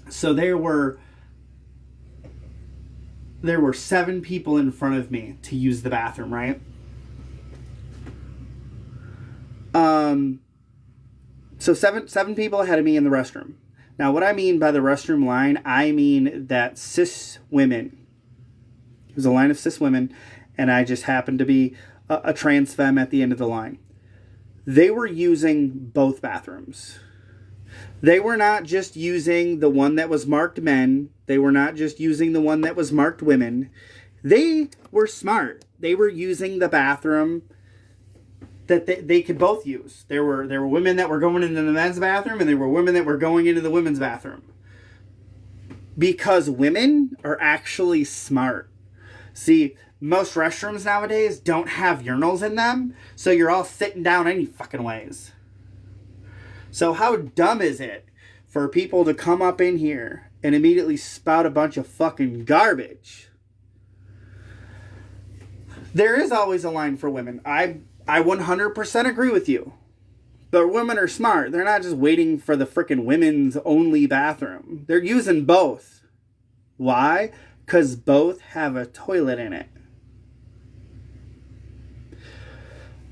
So there were 7 people in front of me to use the bathroom, right? So seven people ahead of me in the restroom. Now, what I mean by the restroom line, I mean that cis women. It was a line of cis women, and I just happened to be a trans femme at the end of the line. They were using both bathrooms. They were not just using the one that was marked men. They were not just using the one that was marked women. They were smart. They were using the bathroom that they could both use. There were women that were going into the men's bathroom, and there were women that were going into the women's bathroom. Because women are actually smart. See, most restrooms nowadays don't have urinals in them, so you're all sitting down any fucking ways. So how dumb is it for people to come up in here and immediately spout a bunch of fucking garbage? There is always a line for women. I 100% agree with you. But women are smart. They're not just waiting for the frickin' women's only bathroom. They're using both. Why? Because both have a toilet in it.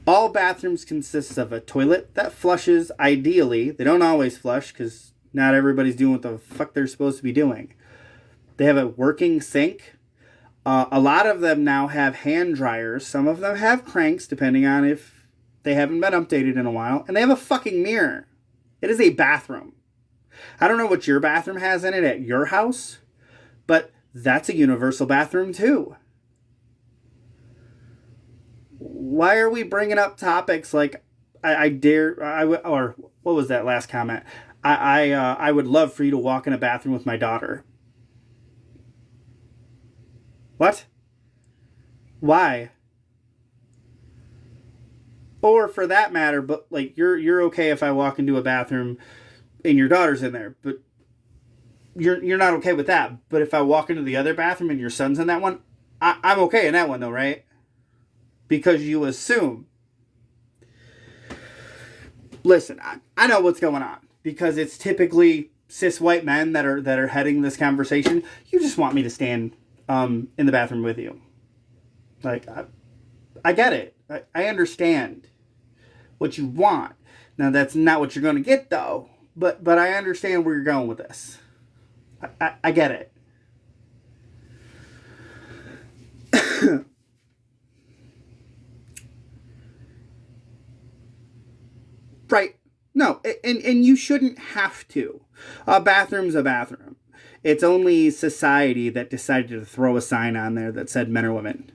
All bathrooms consist of a toilet that flushes, ideally. They don't always flush because not everybody's doing what the fuck they're supposed to be doing. They have a working sink. A lot of them now have hand dryers. Some of them have cranks, depending on if they haven't been updated in a while. And they have a fucking mirror. It is a bathroom. I don't know what your bathroom has in it at your house, but that's a universal bathroom too. Why are we bringing up topics like or what was that last comment? I would love for you to walk in a bathroom with my daughter. What? Why? Or for that matter, but like you're okay if I walk into a bathroom and your daughter's in there, but you're not okay with that. But if I walk into the other bathroom and your son's in that one, I'm okay in that one though, right? Because you assume. Listen, I know what's going on. Because it's typically cis white men that are heading this conversation. You just want me to stand in the bathroom with you. Like, I get it. I understand what you want. Now, that's not what you're going to get, though. But I understand where you're going with this. I get it. Right. No, and you shouldn't have to. A bathroom's a bathroom. It's only society that decided to throw a sign on there that said men or women.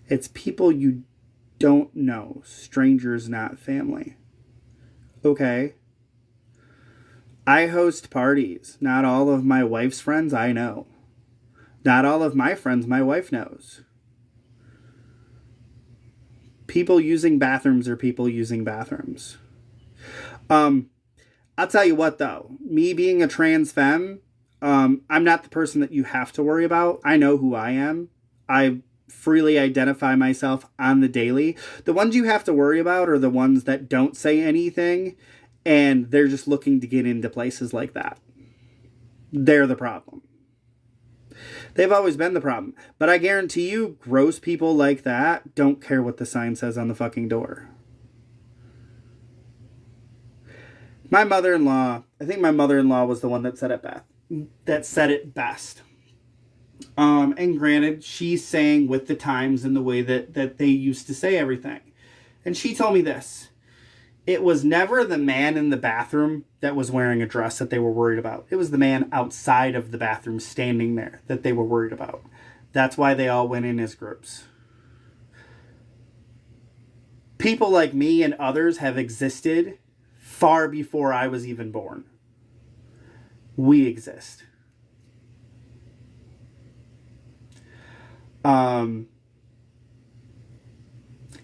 It's people you don't know. Strangers, not family. Okay. I host parties. Not all of my wife's friends I know. Not all of my friends my wife knows. People using bathrooms are people using bathrooms. I'll tell you what though. Me being a trans femme, I'm not the person that you have to worry about. I know who I am. I freely identify myself on the daily. The ones you have to worry about are the ones that don't say anything and they're just looking to get into places like that. They're the problem. They've always been the problem. But I guarantee you, gross people like that don't care what the sign says on the fucking door. My mother-in-law, I think my mother-in-law was the one that said it best. And granted, she's saying with the times and the way that they used to say everything. And she told me this. It was never the man in the bathroom that was wearing a dress that they were worried about. It was the man outside of the bathroom standing there that they were worried about. That's why they all went in as groups. People like me and others have existed far before I was even born. We exist.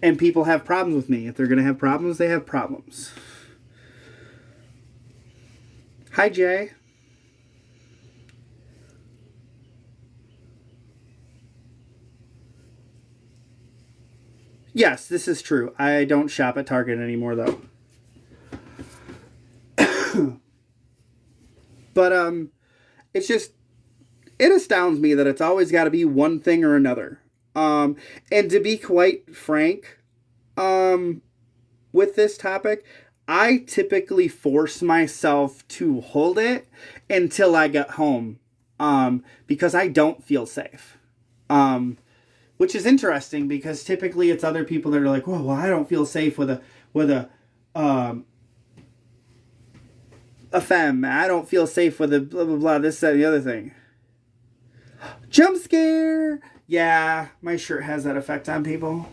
And people have problems with me. If they're going to have problems, they have problems. Hi, Jay. Yes, this is true. I don't shop at Target anymore, though. But it's just, it astounds me that it's always got to be one thing or another. And to be quite frank, with this topic, I typically force myself to hold it until I get home, because I don't feel safe. Which is interesting because typically it's other people that are like, well, I don't feel safe with a femme. I don't feel safe with a blah blah blah. This, that, and the other thing. Jump scare. Yeah, my shirt has that effect on people.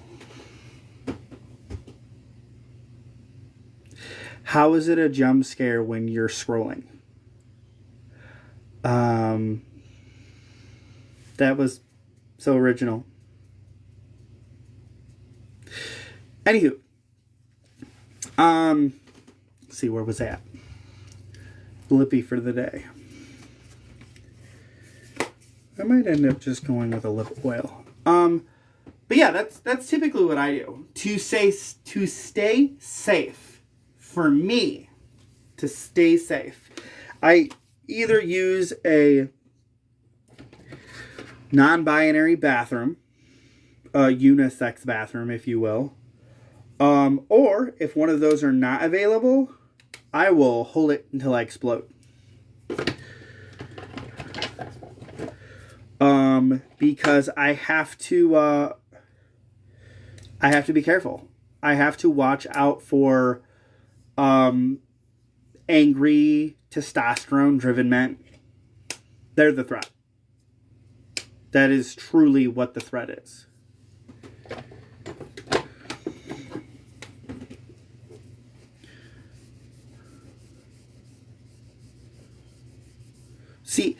How is it a jump scare when you're scrolling? That was so original. Anywho, let's see, where was that? Lippy for the day. I might end up just going with a lip oil. But yeah, that's typically what I do to stay safe. For me, to stay safe, I either use a non-binary bathroom, a unisex bathroom, if you will. Or if one of those are not available, I will hold it until I explode. Because I have to be careful. I have to watch out for angry, testosterone-driven men. They're the threat. That is truly what the threat is. See,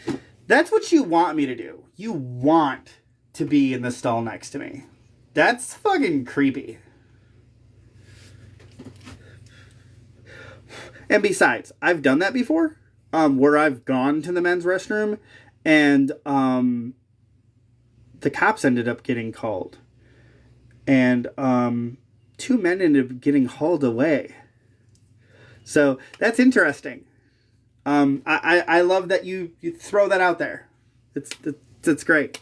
that's what you want me to do. You want to be in the stall next to me. That's fucking creepy. And besides, I've done that before, where I've gone to the men's restroom and the cops ended up getting called. And 2 men ended up getting hauled away. So that's interesting. I love that you throw that out there. It's great.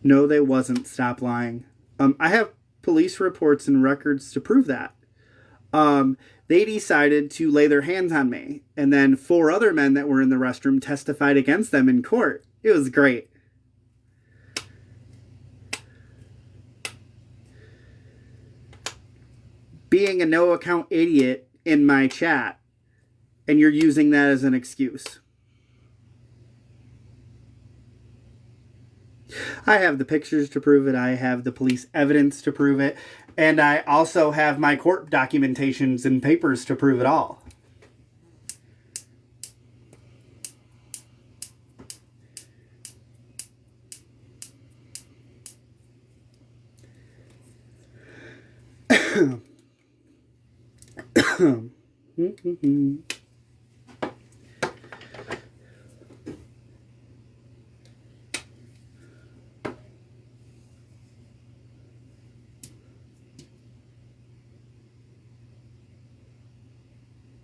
No, they wasn't. Stop lying. I have police reports and records to prove that. They decided to lay their hands on me, and then 4 other men that were in the restroom testified against them in court. It was great. Being a no-account idiot in my chat, and you're using that as an excuse. I have the pictures to prove it. I have the police evidence to prove it. And I also have my court documentations and papers to prove it all.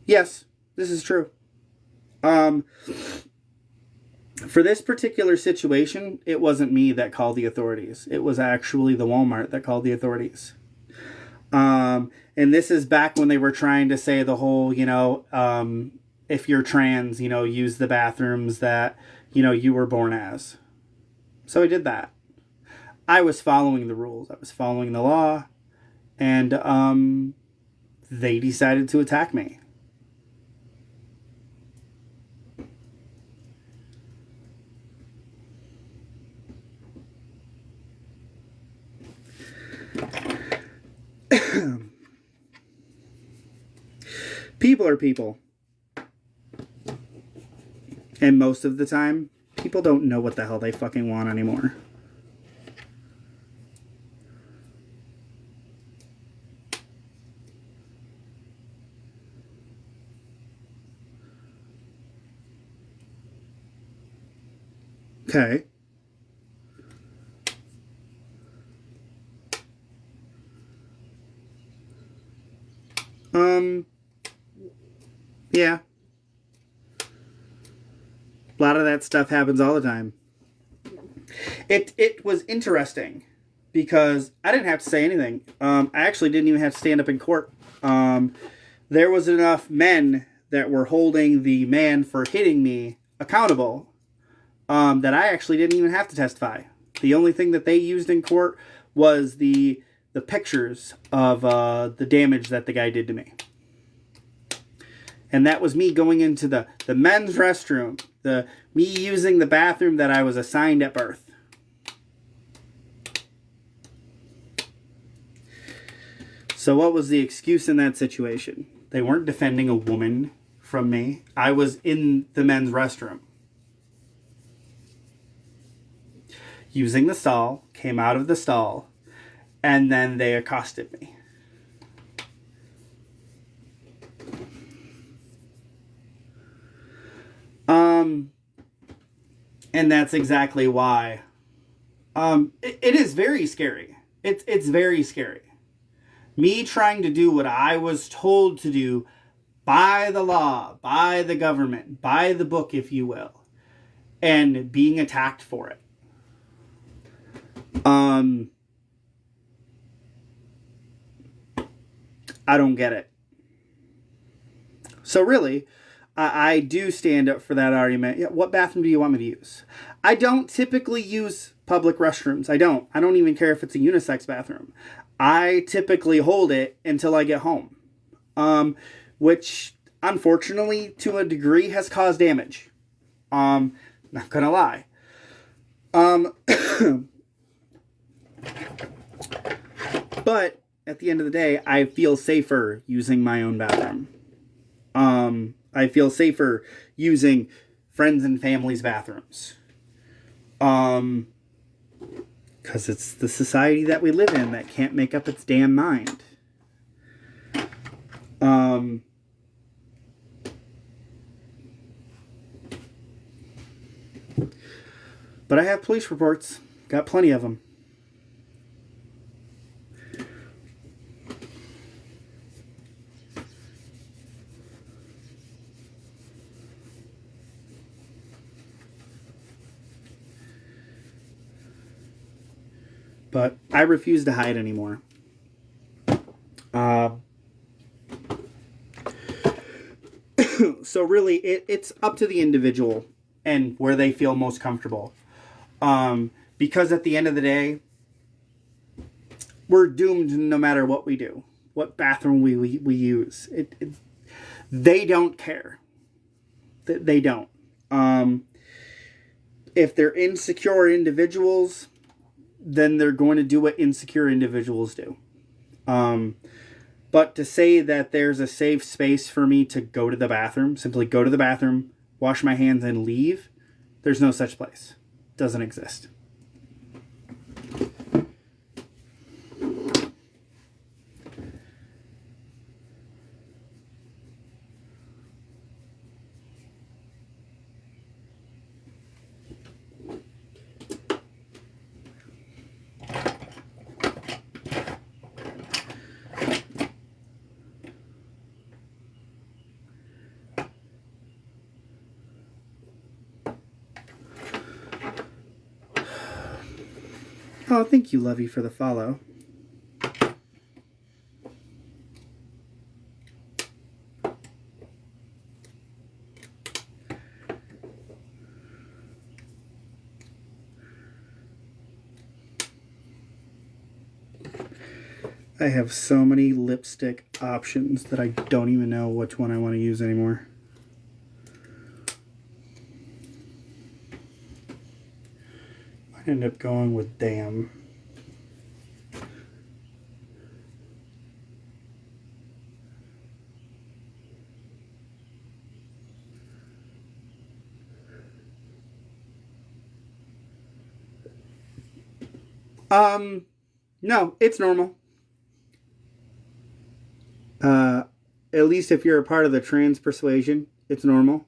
Yes, this is true. For this particular situation, it wasn't me that called the authorities. It was actually the Walmart that called the authorities. And this is back when they were trying to say the whole, if you're trans, use the bathrooms that, you were born as. So I did that. I was following the rules. I was following the law. And they decided to attack me. People are people. And most of the time, people don't know what the hell they fucking want anymore. Okay. Yeah. A lot of that stuff happens all the time. It was interesting because I didn't have to say anything. I actually didn't even have to stand up in court. There was enough men that were holding the man for hitting me accountable that I actually didn't even have to testify. The only thing that they used in court was the pictures of the damage that the guy did to me. And that was me going into the men's restroom, me using the bathroom that I was assigned at birth. So what was the excuse in that situation? They weren't defending a woman from me. I was in the men's restroom. Using the stall, came out of the stall, and then they accosted me. And that's exactly why. It is very scary. It's very scary. Me trying to do what I was told to do by the law, by the government, by the book, if you will, and being attacked for it. I don't get it. So really, I do stand up for that argument. Yeah, what bathroom do you want me to use? I don't typically use public restrooms. I don't even care if it's a unisex bathroom. I typically hold it until I get home. Which, unfortunately, to a degree, has caused damage. Not gonna lie. But, at the end of the day, I feel safer using my own bathroom. I feel safer using friends and family's bathrooms. Because it's the society that we live in that can't make up its damn mind. But I have police reports. Got plenty of them. But I refuse to hide anymore. So really, it's up to the individual and where they feel most comfortable. Because at the end of the day, we're doomed no matter what we do, what bathroom we use. They don't care. They don't. If they're insecure individuals, then they're going to do what insecure individuals do. But to say that there's a safe space for me to go to the bathroom, simply go to the bathroom, wash my hands, and leave, there's no such place. It doesn't exist. Oh, thank you, Lovey, for the follow. I have so many lipstick options that I don't even know which one I want to use anymore. I end up going with Damn. No, it's normal. At least if you're a part of the trans persuasion, it's normal.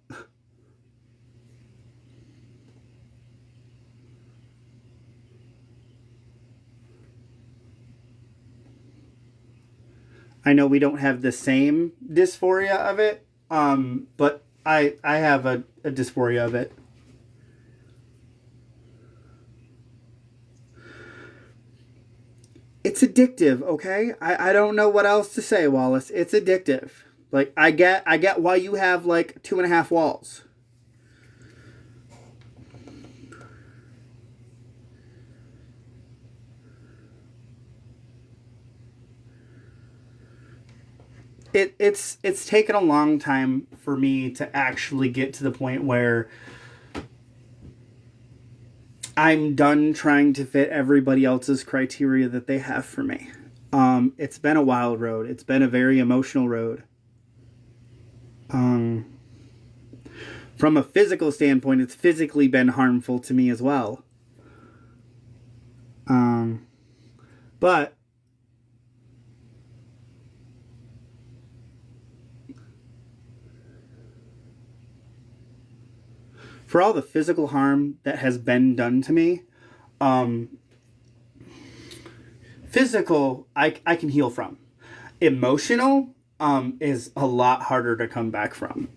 I know we don't have the same dysphoria of it, but I have a dysphoria of it. It's addictive, okay? I don't know what else to say, Wallace. It's addictive. Like, I get why you have like 2.5 walls. It's taken a long time for me to actually get to the point where I'm done trying to fit everybody else's criteria that they have for me. It's been a wild road. It's been a very emotional road. From a physical standpoint, it's physically been harmful to me as well. But for all the physical harm that has been done to me, physical, I can heal from. Emotional, is a lot harder to come back from.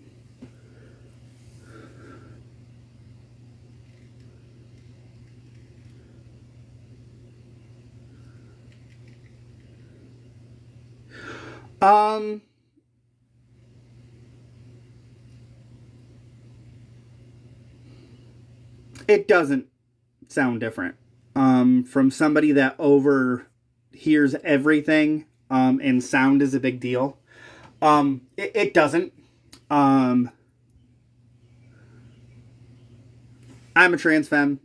It doesn't sound different. From somebody that overhears everything, and sound is a big deal. It doesn't. I'm a trans femme.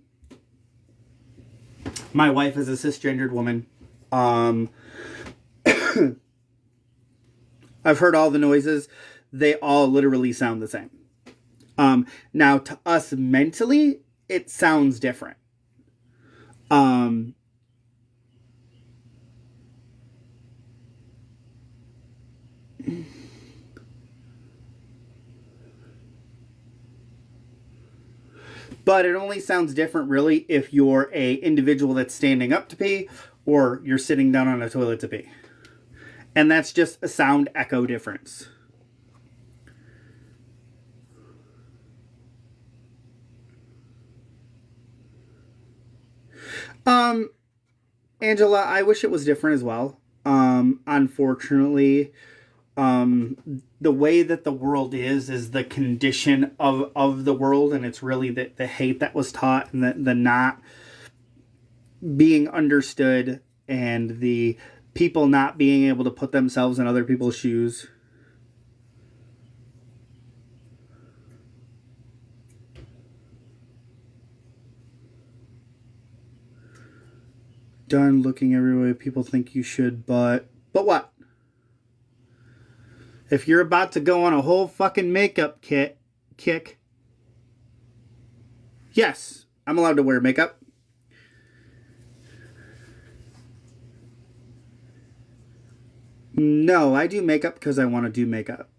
My wife is a cisgendered woman. I've heard all the noises. They all literally sound the same. Now, to us mentally, it sounds different. But it only sounds different, really, if you're a individual that's standing up to pee or you're sitting down on a toilet to pee. And that's just a sound echo difference. Angela, I wish it was different as well. Unfortunately, the way that the world is the condition of the world, and it's really the hate that was taught and the not being understood and the people not being able to put themselves in other people's shoes. Done looking every way people think you should, but what? If you're about to go on a whole fucking makeup kick, yes, I'm allowed to wear makeup. No, I do makeup because I want to do makeup.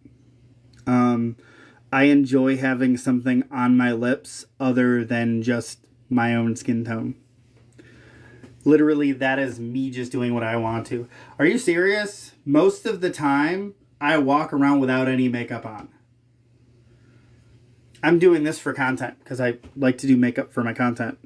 I enjoy having something on my lips other than just my own skin tone. Literally, that is me just doing what I want to. Are you serious? Most of the time, I walk around without any makeup on. I'm doing this for content because I like to do makeup for my content.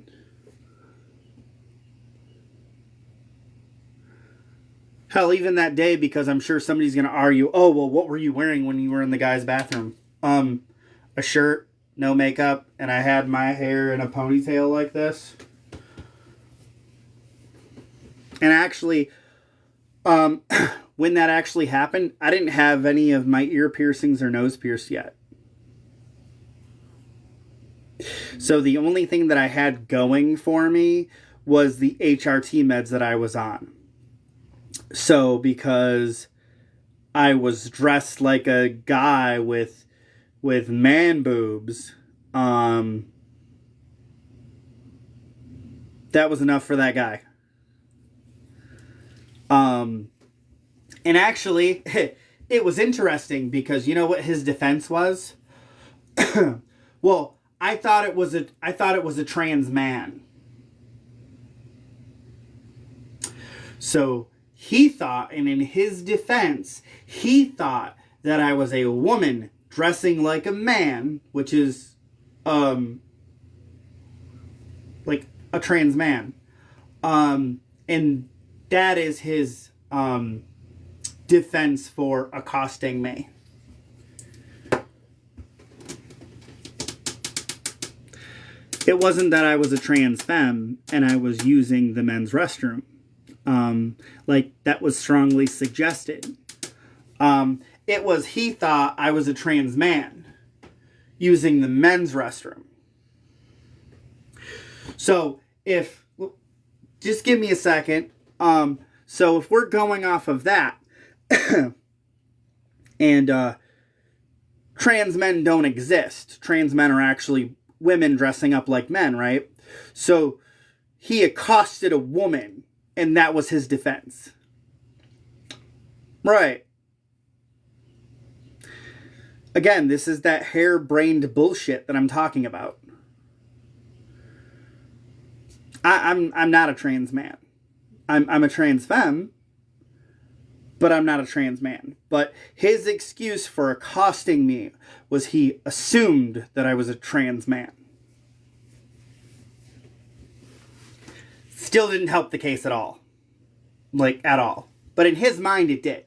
Hell, even that day, because I'm sure somebody's going to argue, oh, well, what were you wearing when you were in the guy's bathroom? A shirt, no makeup, and I had my hair in a ponytail like this. And actually, when that actually happened, I didn't have any of my ear piercings or nose pierced yet. So the only thing that I had going for me was the HRT meds that I was on. So because I was dressed like a guy with man boobs, that was enough for that guy. And actually, it was interesting because you know what his defense was? Well, I thought it was a trans man. So he thought, and in his defense, he thought that I was a woman dressing like a man, which is, like a trans man. And that is his, defense for accosting me. It wasn't that I was a trans femme and I was using the men's restroom. Like that was strongly suggested. It was he thought I was a trans man using the men's restroom. So just give me a second. So if we're going off of that, and trans men don't exist. Trans men are actually women dressing up like men, right? So he accosted a woman, and that was his defense. Right. Again, this is that harebrained bullshit that I'm talking about. I'm not a trans man. I'm a trans femme, but I'm not a trans man. But his excuse for accosting me was he assumed that I was a trans man. Still didn't help the case at all. Like, at all. But in his mind, it did.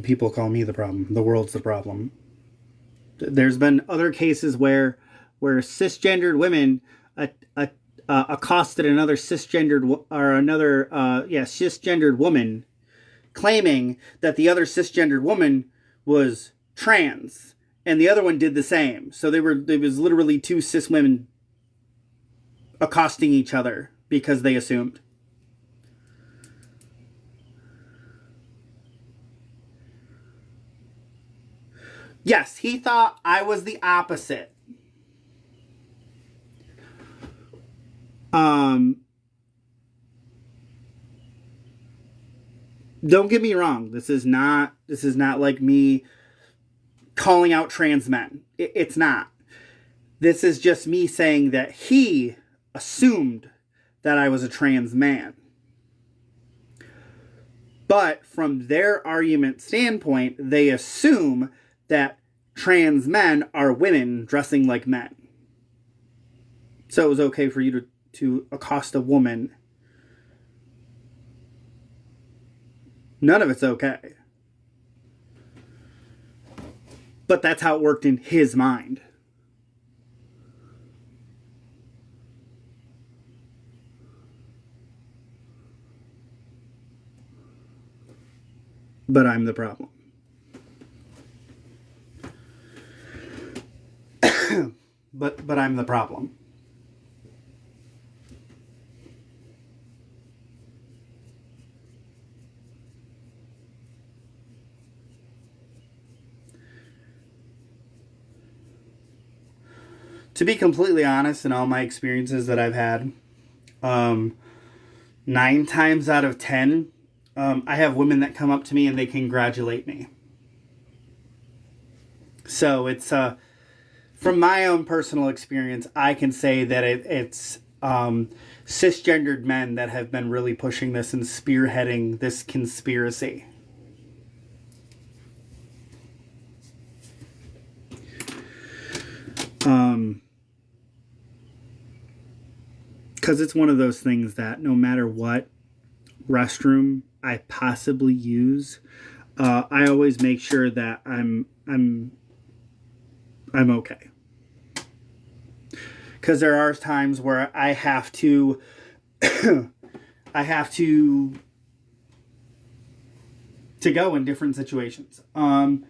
People call me the problem. The world's the problem. There's been other cases where cisgendered women accosted another cisgendered woman, claiming that the other cisgendered woman was trans, and the other one did the same. So there was literally two cis women accosting each other because they assumed. Yes, he thought I was the opposite. Don't get me wrong. This is not like me calling out trans men. It's not. This is just me saying that he assumed that I was a trans man. But from their argument standpoint, they assume that trans men are women dressing like men. So it was okay for you to accost a woman. None of it's okay. But that's how it worked in his mind. But I'm the problem. But I'm the problem. To be completely honest, in all my experiences that I've had, 9 times out of 10, I have women that come up to me and they congratulate me. So it's from my own personal experience, I can say that it's cisgendered men that have been really pushing this and spearheading this conspiracy. Because it's one of those things that no matter what restroom I possibly use, I always make sure that I'm okay. Because there are times where I have to go in different situations. When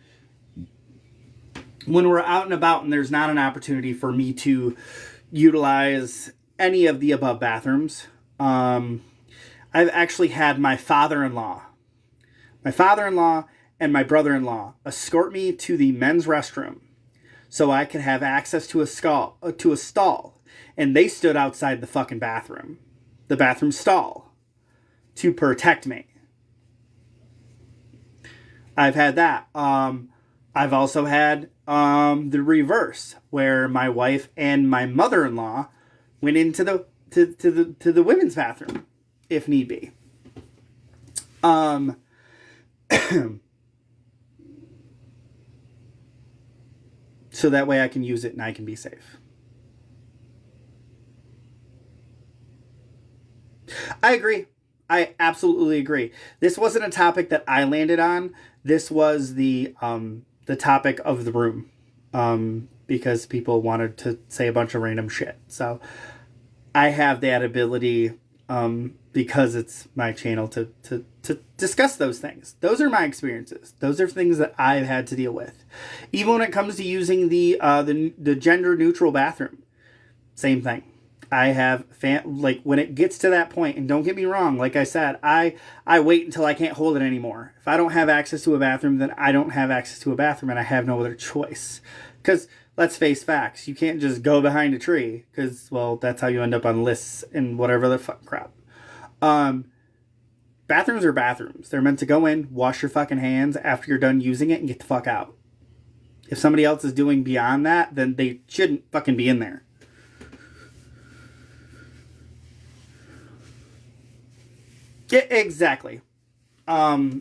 we're out and about and there's not an opportunity for me to utilize any of the above bathrooms, I've actually had my father-in-law and my brother-in-law escort me to the men's restroom so I could have access to a stall, and they stood outside the fucking bathroom stall, to protect me. I've had that. I've also had the reverse, where my wife and my mother-in-law went into the women's bathroom, if need be. So that way I can use it and I can be safe. I agree. I absolutely agree. This wasn't a topic that I landed on. This was the topic of the room, because people wanted to say a bunch of random shit. So I have that ability, because it's my channel to discuss those things. Those are my experiences. Those are things that I've had to deal with. Even when it comes to using the gender neutral bathroom, same thing. I have like when it gets to that point, and don't get me wrong, like I said, I wait until I can't hold it anymore. If I don't have access to a bathroom, then I don't have access to a bathroom, and I have no other choice. Because let's face facts, you can't just go behind a tree, because, well, that's how you end up on lists and whatever the fuck crap. Bathrooms are bathrooms. They're meant to go in, wash your fucking hands after you're done using it, and get the fuck out. If somebody else is doing beyond that, then they shouldn't fucking be in there. Yeah, exactly. But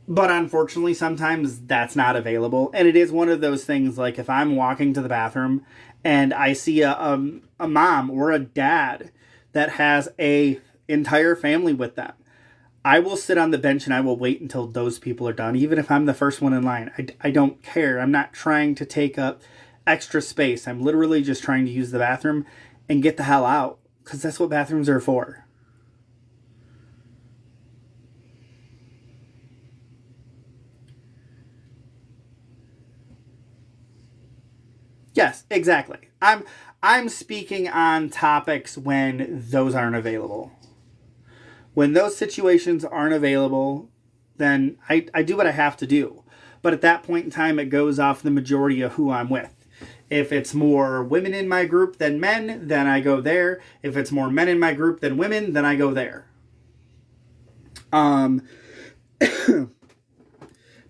unfortunately, sometimes that's not available. And it is one of those things, like if I'm walking to the bathroom and I see a mom or a dad that has a entire family with them, I will sit on the bench and I will wait until those people are done, even if I'm the first one in line. I don't care. I'm not trying to take up extra space. I'm literally just trying to use the bathroom and get the hell out, because that's what bathrooms are for. Yes, exactly. I'm speaking on topics when those aren't available. When those situations aren't available, then I do what I have to do. But at that point in time, it goes off the majority of who I'm with. If it's more women in my group than men, then I go there. If it's more men in my group than women, then I go there.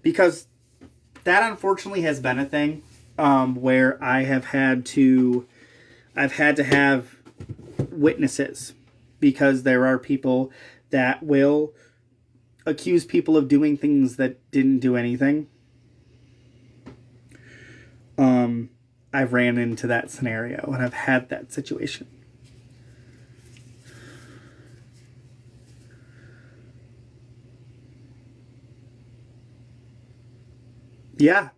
Because that unfortunately has been a thing, where I've had to have witnesses, because there are people that will accuse people of doing things that didn't do anything. I've ran into that scenario, and I've had that situation. Yeah.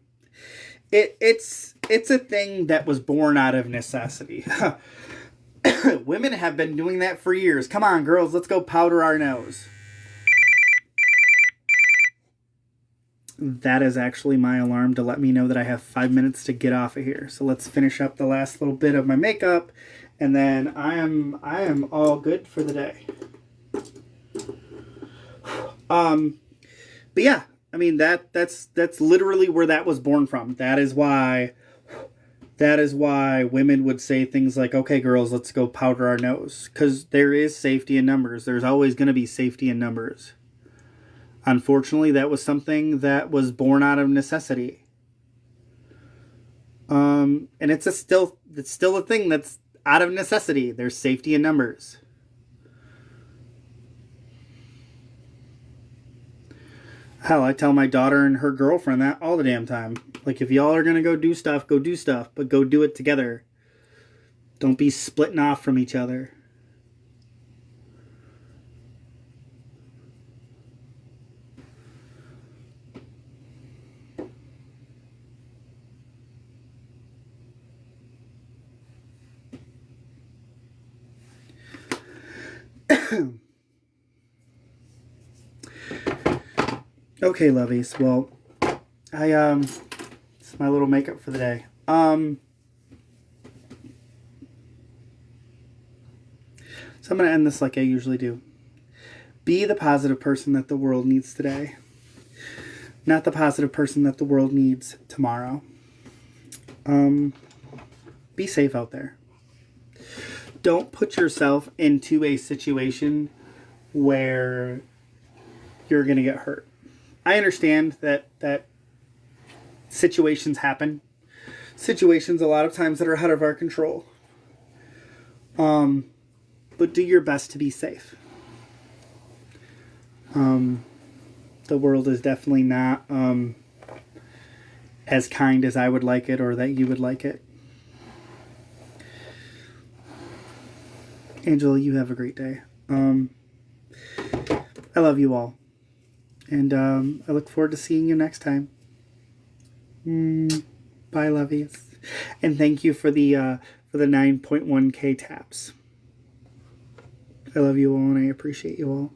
It's a thing that was born out of necessity. Women have been doing that for years. Come on, girls, let's go powder our nose. That is actually my alarm to let me know that I have 5 minutes to get off of here. So let's finish up the last little bit of my makeup, and then I am all good for the day. But yeah, I mean that's literally where that was born from. That is why women would say things like, "Okay, girls, let's go powder our nose," because there is safety in numbers. There's always going to be safety in numbers. Unfortunately, that was something that was born out of necessity. And it's still a thing that's out of necessity. There's safety in numbers. Hell, I tell my daughter and her girlfriend that all the damn time. Like, if y'all are going to go do stuff, but go do it together. Don't be splitting off from each other. Okay, lovies. Well, it's my little makeup for the day. So I'm going to end this like I usually do. Be the positive person that the world needs today. Not the positive person that the world needs tomorrow. Be safe out there. Don't put yourself into a situation where you're going to get hurt. I understand that situations happen. Situations a lot of times that are out of our control. But do your best to be safe. The world is definitely not as kind as I would like it or that you would like it. Angela, you have a great day. I love you all. And I look forward to seeing you next time. Bye, lovies. And thank you for the 9.1K taps. I love you all and I appreciate you all.